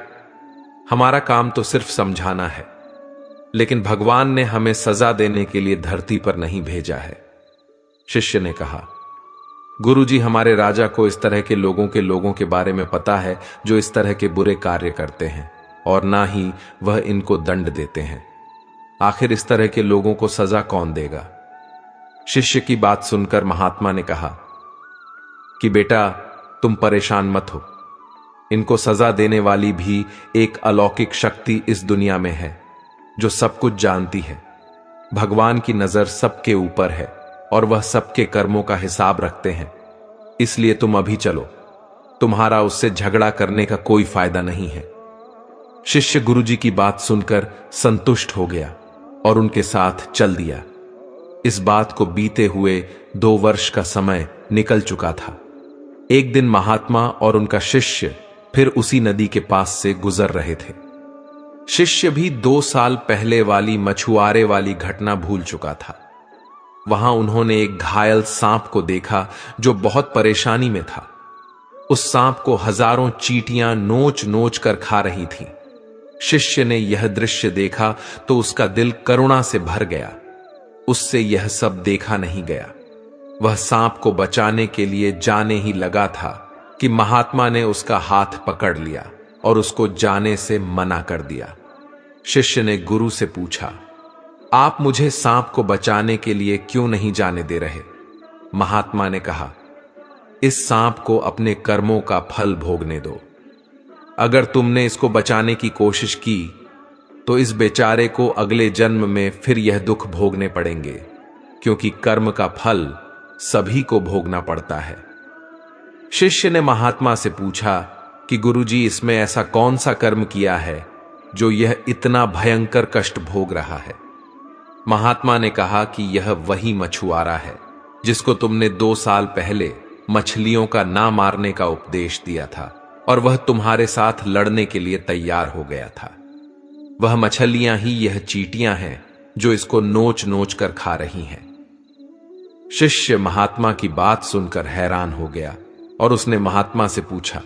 हमारा काम तो सिर्फ समझाना है, लेकिन भगवान ने हमें सजा देने के लिए धरती पर नहीं भेजा है। शिष्य ने कहा, गुरुजी, हमारे राजा को इस तरह के लोगों के बारे में पता है जो इस तरह के बुरे कार्य करते हैं, और ना ही वह इनको दंड देते हैं। आखिर इस तरह के लोगों को सजा कौन देगा? शिष्य की बात सुनकर महात्मा ने कहा कि बेटा, तुम परेशान मत हो। इनको सजा देने वाली भी एक अलौकिक शक्ति इस दुनिया में है जो सब कुछ जानती है। भगवान की नजर सबके ऊपर है और वह सबके कर्मों का हिसाब रखते हैं। इसलिए तुम अभी चलो, तुम्हारा उससे झगड़ा करने का कोई फायदा नहीं है। शिष्य गुरुजी की बात सुनकर संतुष्ट हो गया और उनके साथ चल दिया। इस बात को बीते हुए 2 वर्ष का समय निकल चुका था। एक दिन महात्मा और उनका शिष्य फिर उसी नदी के पास से गुजर रहे थे। शिष्य भी 2 साल पहले वाली मछुआरे वाली घटना भूल चुका था। वहां उन्होंने एक घायल सांप को देखा जो बहुत परेशानी में था। उस सांप को हजारों चींटियां नोच नोच कर खा रही थीं। शिष्य ने यह दृश्य देखा तो उसका दिल करुणा से भर गया। उससे यह सब देखा नहीं गया। वह सांप को बचाने के लिए जाने ही लगा था कि महात्मा ने उसका हाथ पकड़ लिया और उसको जाने से मना कर दिया। शिष्य ने गुरु से पूछा, आप मुझे सांप को बचाने के लिए क्यों नहीं जाने दे रहे? महात्मा ने कहा, इस सांप को अपने कर्मों का फल भोगने दो। अगर तुमने इसको बचाने की कोशिश की तो इस बेचारे को अगले जन्म में फिर यह दुख भोगने पड़ेंगे, क्योंकि कर्म का फल सभी को भोगना पड़ता है। शिष्य ने महात्मा से पूछा कि गुरुजी, इसमें ऐसा कौन सा कर्म किया है जो यह इतना भयंकर कष्ट भोग रहा है? महात्मा ने कहा कि यह वही मछुआरा है जिसको तुमने 2 साल पहले मछलियों का ना मारने का उपदेश दिया था और वह तुम्हारे साथ लड़ने के लिए तैयार हो गया था। वह मछलियां ही यह चींटियां हैं जो इसको नोच नोच कर खा रही हैं। शिष्य महात्मा की बात सुनकर हैरान हो गया और उसने महात्मा से पूछा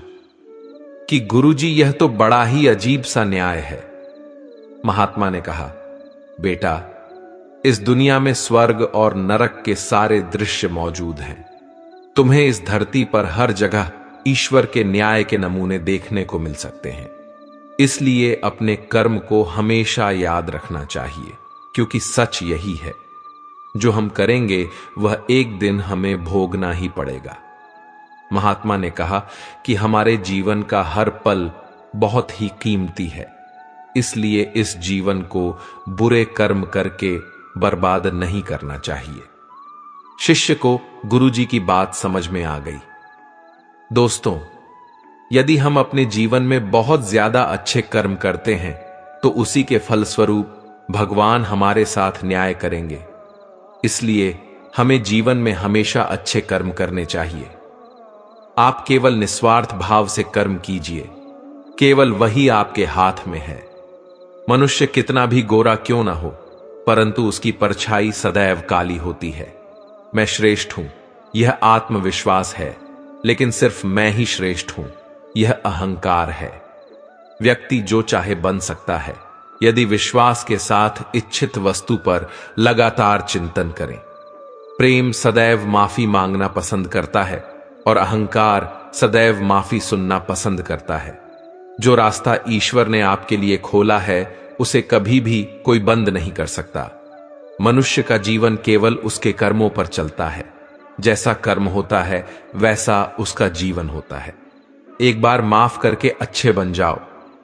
कि गुरुजी, यह तो बड़ा ही अजीब सा न्याय है। महात्मा ने कहा, बेटा, इस दुनिया में स्वर्ग और नरक के सारे दृश्य मौजूद हैं। तुम्हें इस धरती पर हर जगह ईश्वर के न्याय के नमूने देखने को मिल सकते हैं। इसलिए अपने कर्म को हमेशा याद रखना चाहिए, क्योंकि सच यही है, जो हम करेंगे वह एक दिन हमें भोगना ही पड़ेगा। महात्मा ने कहा कि हमारे जीवन का हर पल बहुत ही कीमती है, इसलिए इस जीवन को बुरे कर्म करके बर्बाद नहीं करना चाहिए। शिष्य को गुरुजी की बात समझ में आ गई। दोस्तों, यदि हम अपने जीवन में बहुत ज्यादा अच्छे कर्म करते हैं तो उसी के फलस्वरूप भगवान हमारे साथ न्याय करेंगे। इसलिए हमें जीवन में हमेशा अच्छे कर्म करने चाहिए। आप केवल निस्वार्थ भाव से कर्म कीजिए, केवल वही आपके हाथ में है। मनुष्य कितना भी गोरा क्यों ना हो, परंतु उसकी परछाई सदैव काली होती है। मैं श्रेष्ठ हूं, यह आत्मविश्वास है, लेकिन सिर्फ मैं ही श्रेष्ठ हूं, यह अहंकार है। व्यक्ति जो चाहे बन सकता है यदि विश्वास के साथ इच्छित वस्तु पर लगातार चिंतन करें। प्रेम सदैव माफी मांगना पसंद करता है और अहंकार सदैव माफी सुनना पसंद करता है। जो रास्ता ईश्वर ने आपके लिए खोला है उसे कभी भी कोई बंद नहीं कर सकता। मनुष्य का जीवन केवल उसके कर्मों पर चलता है। जैसा कर्म होता है वैसा उसका जीवन होता है। एक बार माफ करके अच्छे बन जाओ,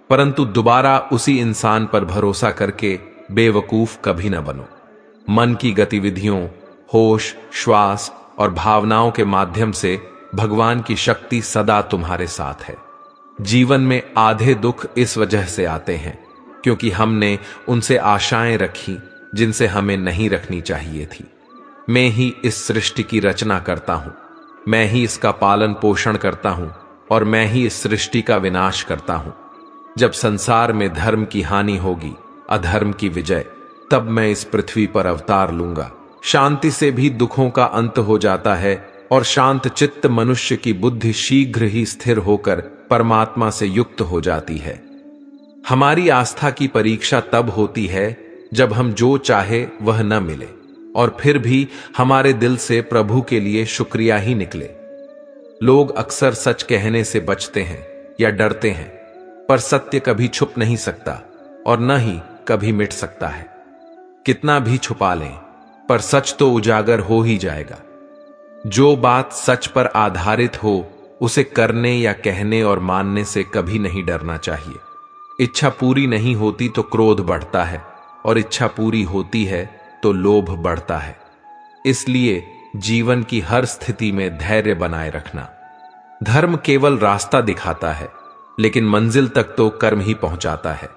परंतु दोबारा उसी इंसान पर भरोसा करके बेवकूफ कभी न बनो। मन की गतिविधियों, होश, श्वास और भावनाओं के माध्यम से भगवान की शक्ति सदा तुम्हारे साथ है। जीवन में आधे दुख इस वजह से आते हैं क्योंकि हमने उनसे आशाएं रखी जिनसे हमें नहीं रखनी चाहिए थी। मैं ही इस सृष्टि की रचना करता हूं, मैं ही इसका पालन पोषण करता हूं और मैं ही इस सृष्टि का विनाश करता हूं। जब संसार में धर्म की हानि होगी, अधर्म की विजय, तब मैं इस पृथ्वी पर अवतार लूंगा। शांति से भी दुखों का अंत हो जाता है और शांत चित्त मनुष्य की बुद्धि शीघ्र ही स्थिर होकर परमात्मा से युक्त हो जाती है। हमारी आस्था की परीक्षा तब होती है जब हम जो चाहे वह न मिले और फिर भी हमारे दिल से प्रभु के लिए शुक्रिया ही निकले। लोग अक्सर सच कहने से बचते हैं या डरते हैं, पर सत्य कभी छुप नहीं सकता और न ही कभी मिट सकता है। कितना भी छुपा लें, पर सच तो उजागर हो ही जाएगा। जो बात सच पर आधारित हो उसे करने या कहने और मानने से कभी नहीं डरना चाहिए। इच्छा पूरी नहीं होती तो क्रोध बढ़ता है और इच्छा पूरी होती है तो लोभ बढ़ता है। इसलिए जीवन की हर स्थिति में धैर्य बनाए रखना। धर्म केवल रास्ता दिखाता है, लेकिन मंजिल तक तो कर्म ही पहुंचाता है।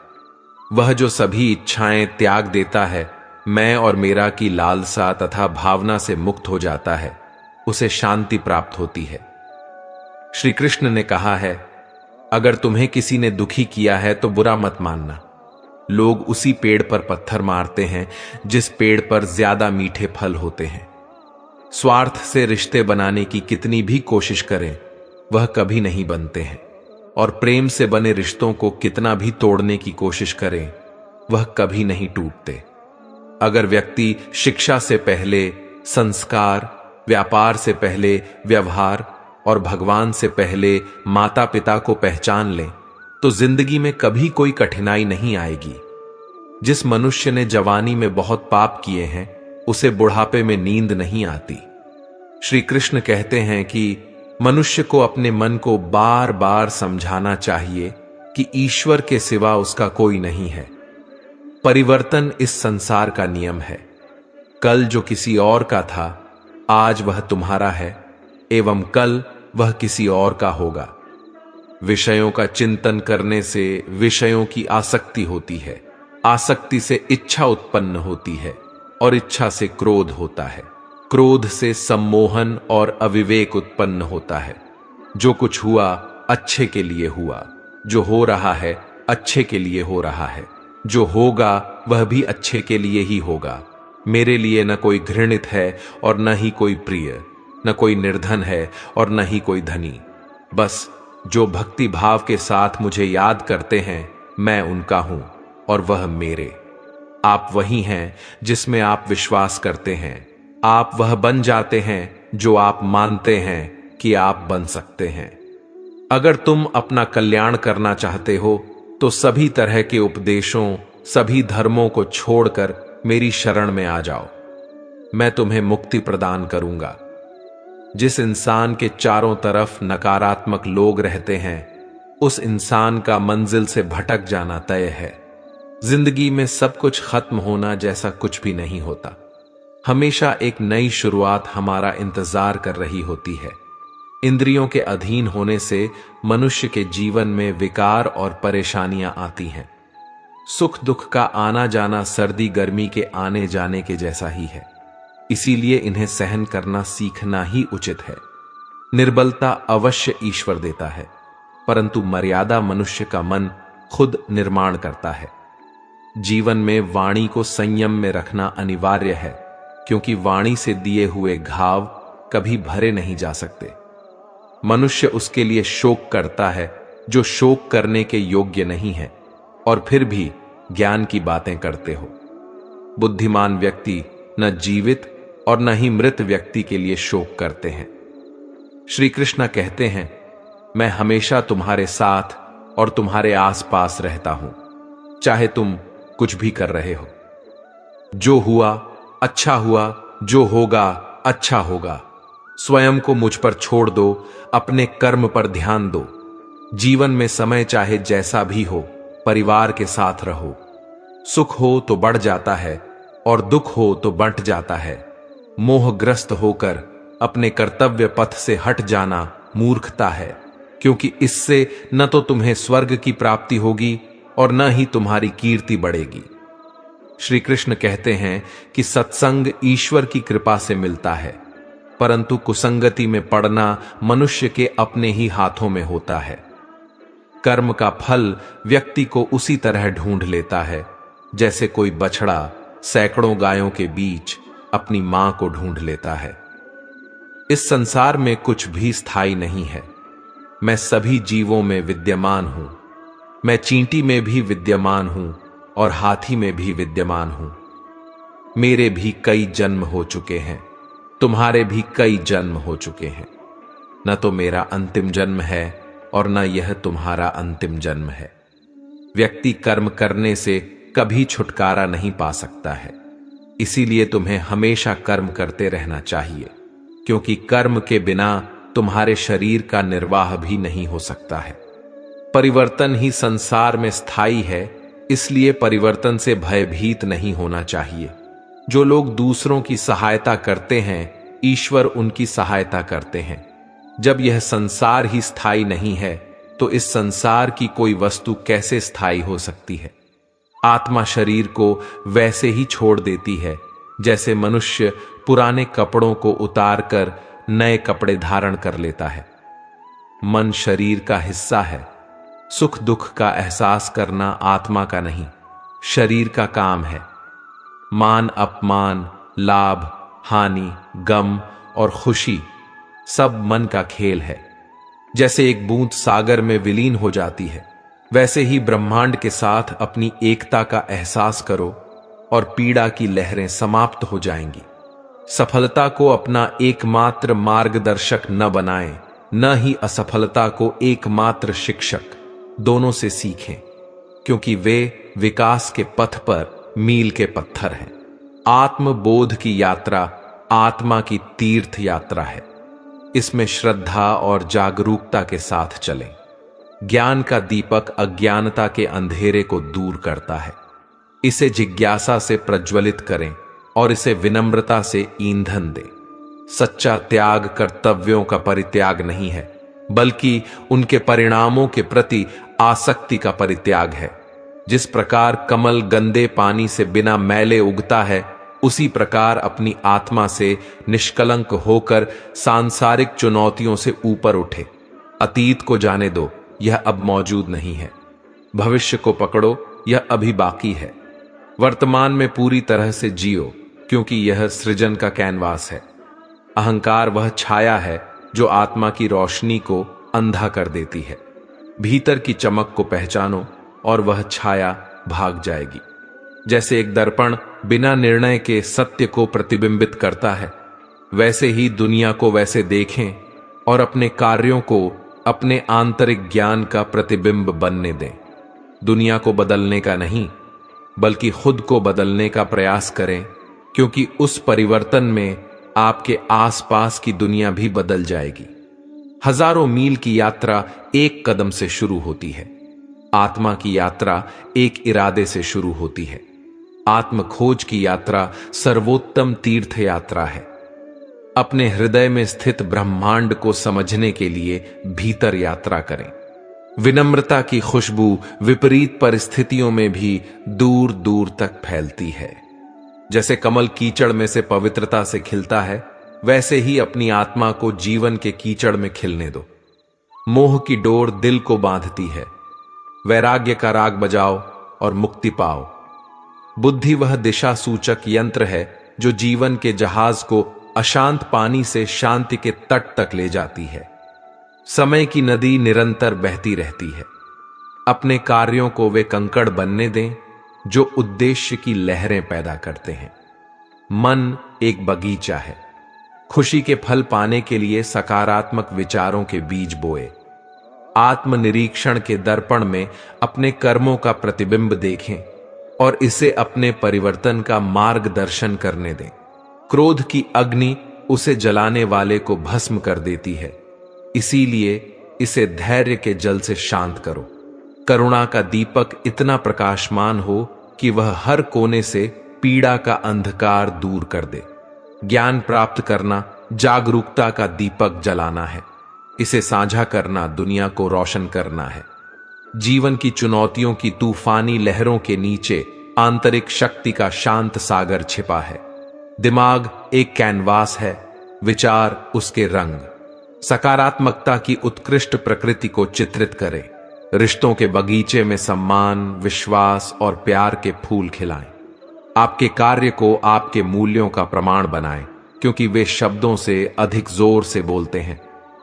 वह जो सभी इच्छाएं त्याग देता है, मैं और मेरा की लालसा तथा भावना से मुक्त हो जाता है, उसे शांति प्राप्त होती है। श्री कृष्ण ने कहा है, अगर तुम्हें किसी ने दुखी किया है तो बुरा मत मानना। लोग उसी पेड़ पर पत्थर मारते हैं जिस पेड़ पर ज्यादा मीठे फल होते हैं। स्वार्थ से रिश्ते बनाने की कितनी भी कोशिश करें, वह कभी नहीं बनते हैं, और प्रेम से बने रिश्तों को कितना भी तोड़ने की कोशिश करें, वह कभी नहीं टूटते। अगर व्यक्ति शिक्षा से पहले संस्कार, व्यापार से पहले व्यवहार और भगवान से पहले माता पिता को पहचान ले, तो जिंदगी में कभी कोई कठिनाई नहीं आएगी। जिस मनुष्य ने जवानी में बहुत पाप किए हैं, उसे बुढ़ापे में नींद नहीं आती। श्री कृष्ण कहते हैं कि मनुष्य को अपने मन को बार बार समझाना चाहिए कि ईश्वर के सिवा उसका कोई नहीं है। परिवर्तन इस संसार का नियम है। कल जो किसी और का था, आज वह तुम्हारा है, एवं कल वह किसी और का होगा। विषयों का चिंतन करने से विषयों की आसक्ति होती है, आसक्ति से इच्छा उत्पन्न होती है और इच्छा से क्रोध होता है, क्रोध से सम्मोहन और अविवेक उत्पन्न होता है। जो कुछ हुआ अच्छे के लिए हुआ, जो हो रहा है अच्छे के लिए हो रहा है, जो होगा वह भी अच्छे के लिए ही होगा। मेरे लिए न कोई घृणित है और न ही कोई प्रिय, न कोई निर्धन है और न ही कोई धनी। बस जो भक्ति भाव के साथ मुझे याद करते हैं, मैं उनका हूं और वह मेरे। आप वही हैं जिसमें आप विश्वास करते हैं। आप वह बन जाते हैं जो आप मानते हैं कि आप बन सकते हैं। अगर तुम अपना कल्याण करना चाहते हो तो सभी तरह के उपदेशों, सभी धर्मों को छोड़कर मेरी शरण में आ जाओ। मैं तुम्हें मुक्ति प्रदान करूंगा। जिस इंसान के चारों तरफ नकारात्मक लोग रहते हैं, उस इंसान का मंजिल से भटक जाना तय है। जिंदगी में सब कुछ खत्म होना जैसा कुछ भी नहीं होता। हमेशा एक नई शुरुआत हमारा इंतजार कर रही होती है। इंद्रियों के अधीन होने से मनुष्य के जीवन में विकार और परेशानियां आती हैं। सुख दुख का आना जाना सर्दी गर्मी के आने जाने के जैसा ही है। इसीलिए इन्हें सहन करना सीखना ही उचित है। निर्बलता अवश्य ईश्वर देता है, परंतु मर्यादा मनुष्य का मन खुद निर्माण करता है। जीवन में वाणी को संयम में रखना अनिवार्य है, क्योंकि वाणी से दिए हुए घाव कभी भरे नहीं जा सकते। मनुष्य उसके लिए शोक करता है जो शोक करने के योग्य नहीं है, और फिर भी ज्ञान की बातें करते हो। बुद्धिमान व्यक्ति न जीवित और न ही मृत व्यक्ति के लिए शोक करते हैं। श्री कृष्ण कहते हैं, मैं हमेशा तुम्हारे साथ और तुम्हारे आसपास रहता हूं, चाहे तुम कुछ भी कर रहे हो। जो हुआ अच्छा हुआ, जो होगा अच्छा होगा। स्वयं को मुझ पर छोड़ दो, अपने कर्म पर ध्यान दो। जीवन में समय चाहे जैसा भी हो, परिवार के साथ रहो। सुख हो तो बढ़ जाता है और दुख हो तो बंट जाता है। मोहग्रस्त होकर अपने कर्तव्य पथ से हट जाना मूर्खता है, क्योंकि इससे न तो तुम्हें स्वर्ग की प्राप्ति होगी और न ही तुम्हारी कीर्ति बढ़ेगी। श्री कृष्ण कहते हैं कि सत्संग ईश्वर की कृपा से मिलता है, परंतु कुसंगति में पड़ना मनुष्य के अपने ही हाथों में होता है। कर्म का फल व्यक्ति को उसी तरह ढूंढ लेता है जैसे कोई बछड़ा सैकड़ों गायों के बीच अपनी मां को ढूंढ लेता है। इस संसार में कुछ भी स्थायी नहीं है। मैं सभी जीवों में विद्यमान हूं। मैं चींटी में भी विद्यमान हूं और हाथी में भी विद्यमान हूं। मेरे भी कई जन्म हो चुके हैं, तुम्हारे भी कई जन्म हो चुके हैं। न तो मेरा अंतिम जन्म है और न यह तुम्हारा अंतिम जन्म है। व्यक्ति कर्म करने से कभी छुटकारा नहीं पा सकता है, इसीलिए तुम्हें हमेशा कर्म करते रहना चाहिए, क्योंकि कर्म के बिना तुम्हारे शरीर का निर्वाह भी नहीं हो सकता है। परिवर्तन ही संसार में स्थायी है, इसलिए परिवर्तन से भयभीत नहीं होना चाहिए। जो लोग दूसरों की सहायता करते हैं, ईश्वर उनकी सहायता करते हैं। जब यह संसार ही स्थायी नहीं है, तो इस संसार की कोई वस्तु कैसे स्थायी हो सकती है। आत्मा शरीर को वैसे ही छोड़ देती है जैसे मनुष्य पुराने कपड़ों को उतारकर नए कपड़े धारण कर लेता है। मन शरीर का हिस्सा है। सुख दुख का एहसास करना आत्मा का नहीं, शरीर का काम है। मान अपमान, लाभ हानि, गम और खुशी सब मन का खेल है। जैसे एक बूंद सागर में विलीन हो जाती है, वैसे ही ब्रह्मांड के साथ अपनी एकता का एहसास करो और पीड़ा की लहरें समाप्त हो जाएंगी। सफलता को अपना एकमात्र मार्गदर्शक न बनाएं, न ही असफलता को एकमात्र शिक्षक। दोनों से सीखें, क्योंकि वे विकास के पथ पर मील के पत्थर हैं। आत्मबोध की यात्रा आत्मा की तीर्थ यात्रा है। इसमें श्रद्धा और जागरूकता के साथ चलें। ज्ञान का दीपक अज्ञानता के अंधेरे को दूर करता है। इसे जिज्ञासा से प्रज्वलित करें और इसे विनम्रता से ईंधन दें। सच्चा त्याग कर्तव्यों का परित्याग नहीं है, बल्कि उनके परिणामों के प्रति आसक्ति का परित्याग है। जिस प्रकार कमल गंदे पानी से बिना मैले उगता है, उसी प्रकार अपनी आत्मा से निष्कलंक होकर सांसारिक चुनौतियों से ऊपर उठे। अतीत को जाने दो, यह अब मौजूद नहीं है। भविष्य को पकड़ो, यह अभी बाकी है। वर्तमान में पूरी तरह से जियो, क्योंकि यह सृजन का कैनवास है। अहंकार वह छाया है जो आत्मा की रोशनी को अंधा कर देती है। भीतर की चमक को पहचानो और वह छाया भाग जाएगी। जैसे एक दर्पण बिना निर्णय के सत्य को प्रतिबिंबित करता है, वैसे ही दुनिया को वैसे देखें और अपने कार्यों को अपने आंतरिक ज्ञान का प्रतिबिंब बनने दें। दुनिया को बदलने का नहीं, बल्कि खुद को बदलने का प्रयास करें, क्योंकि उस परिवर्तन में आपके आसपास की दुनिया भी बदल जाएगी। हजारों मील की यात्रा एक कदम से शुरू होती है। आत्मा की यात्रा एक इरादे से शुरू होती है। आत्म खोज की यात्रा सर्वोत्तम तीर्थ यात्रा है। अपने हृदय में स्थित ब्रह्मांड को समझने के लिए भीतर यात्रा करें। विनम्रता की खुशबू विपरीत परिस्थितियों में भी दूर दूर तक फैलती है। जैसे कमल कीचड़ में से पवित्रता से खिलता है, वैसे ही अपनी आत्मा को जीवन के कीचड़ में खिलने दो। मोह की डोर दिल को बांधती है। वैराग्य का राग बजाओ और मुक्ति पाओ। बुद्धि वह दिशा सूचक यंत्र है जो जीवन के जहाज को अशांत पानी से शांति के तट तक ले जाती है। समय की नदी निरंतर बहती रहती है। अपने कार्यों को वे कंकड़ बनने दें जो उद्देश्य की लहरें पैदा करते हैं। मन एक बगीचा है। खुशी के फल पाने के लिए सकारात्मक विचारों के बीज बोए। आत्मनिरीक्षण के दर्पण में अपने कर्मों का प्रतिबिंब देखें और इसे अपने परिवर्तन का मार्गदर्शन करने दें। क्रोध की अग्नि उसे जलाने वाले को भस्म कर देती है, इसीलिए इसे धैर्य के जल से शांत करो। करुणा का दीपक इतना प्रकाशमान हो कि वह हर कोने से पीड़ा का अंधकार दूर कर दे। ज्ञान प्राप्त करना जागरूकता का दीपक जलाना है। इसे साझा करना दुनिया को रोशन करना है। जीवन की चुनौतियों की तूफानी लहरों के नीचे आंतरिक शक्ति का शांत सागर छिपा है। दिमाग एक कैनवास है, विचार उसके रंग। सकारात्मकता की उत्कृष्ट प्रकृति को चित्रित करें। रिश्तों के बगीचे में सम्मान, विश्वास और प्यार के फूल खिलाएं। आपके कार्य को आपके मूल्यों का प्रमाण बनाएं, क्योंकि वे शब्दों से अधिक जोर से बोलते हैं।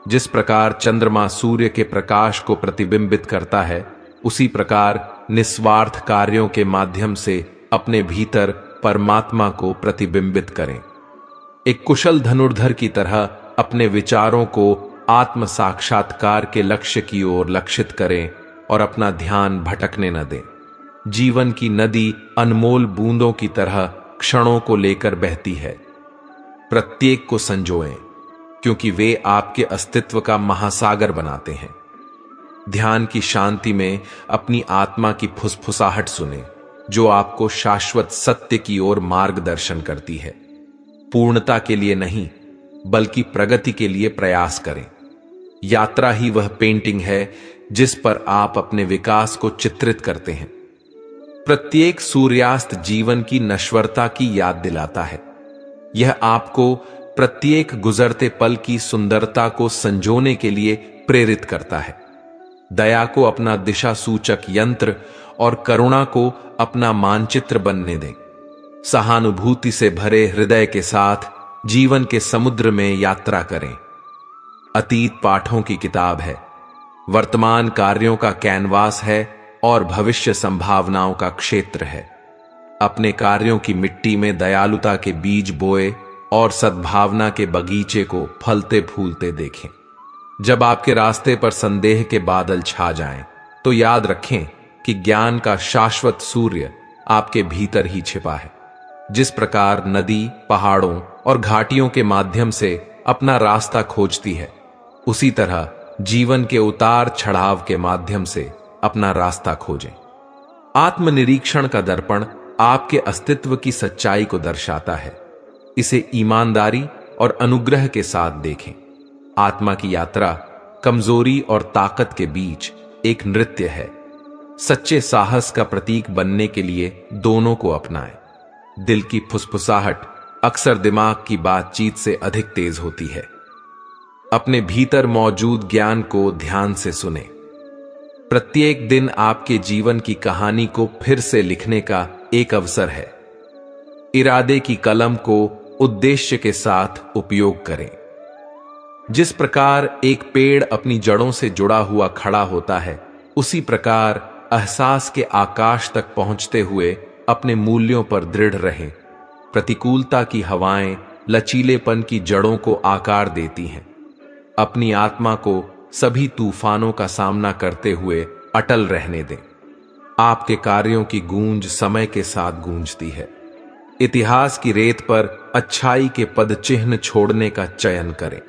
जिस प्रकार चंद्रमा सूर्य के प्रकाश को प्रतिबिंबित करता है, उसी प्रकार निस्वार्थ कार्यों के माध्यम से अपने भीतर परमात्मा को प्रतिबिंबित करें। एक कुशल धनुर्धर की तरह अपने विचारों को आत्म साक्षात्कार के लक्ष्य की ओर लक्षित करें और अपना ध्यान भटकने न दें। जीवन की नदी अनमोल बूंदों की तरह क्षणों को लेकर बहती है। प्रत्येक को संजोएं, क्योंकि वे आपके अस्तित्व का महासागर बनाते हैं। ध्यान की शांति में अपनी आत्मा की फुसफुसाहट सुने, जो आपको शाश्वत सत्य की ओर मार्गदर्शन करती है। पूर्णता के लिए नहीं, बल्कि प्रगति के लिए प्रयास करें। यात्रा ही वह पेंटिंग है जिस पर आप अपने विकास को चित्रित करते हैं। प्रत्येक सूर्यास्त जीवन की नश्वरता की याद दिलाता है। यह आपको प्रत्येक गुजरते पल की सुंदरता को संजोने के लिए प्रेरित करता है। दया को अपना दिशा सूचक यंत्र और करुणा को अपना मानचित्र बनने दें। सहानुभूति से भरे हृदय के साथ जीवन के समुद्र में यात्रा करें। अतीत पाठों की किताब है, वर्तमान कार्यों का कैनवास है और भविष्य संभावनाओं का क्षेत्र है। अपने कार्यों की मिट्टी में दयालुता के बीज बोए और सद्भावना के बगीचे को फलते फूलते देखें। जब आपके रास्ते पर संदेह के बादल छा जाएं, तो याद रखें कि ज्ञान का शाश्वत सूर्य आपके भीतर ही छिपा है। जिस प्रकार नदी पहाड़ों और घाटियों के माध्यम से अपना रास्ता खोजती है, उसी तरह जीवन के उतार चढ़ाव के माध्यम से अपना रास्ता खोजें। आत्मनिरीक्षण का दर्पण आपके अस्तित्व की सच्चाई को दर्शाता है। इसे ईमानदारी और अनुग्रह के साथ देखें। आत्मा की यात्रा कमजोरी और ताकत के बीच एक नृत्य है। सच्चे साहस का प्रतीक बनने के लिए दोनों को अपनाएं। दिल की फुसफुसाहट अक्सर दिमाग की बातचीत से अधिक तेज होती है। अपने भीतर मौजूद ज्ञान को ध्यान से सुने। प्रत्येक दिन आपके जीवन की कहानी को फिर से लिखने का एक अवसर है। इरादे की कलम को उद्देश्य के साथ उपयोग करें। जिस प्रकार एक पेड़ अपनी जड़ों से जुड़ा हुआ खड़ा होता है, उसी प्रकार एहसास के आकाश तक पहुंचते हुए अपने मूल्यों पर दृढ़ रहें। प्रतिकूलता की हवाएं लचीलेपन की जड़ों को आकार देती हैं। अपनी आत्मा को सभी तूफानों का सामना करते हुए अटल रहने दें। आपके कार्यों की गूंज समय के साथ गूंजती है। इतिहास की रेत पर अच्छाई के पद चिन्ह छोड़ने का चयन करें।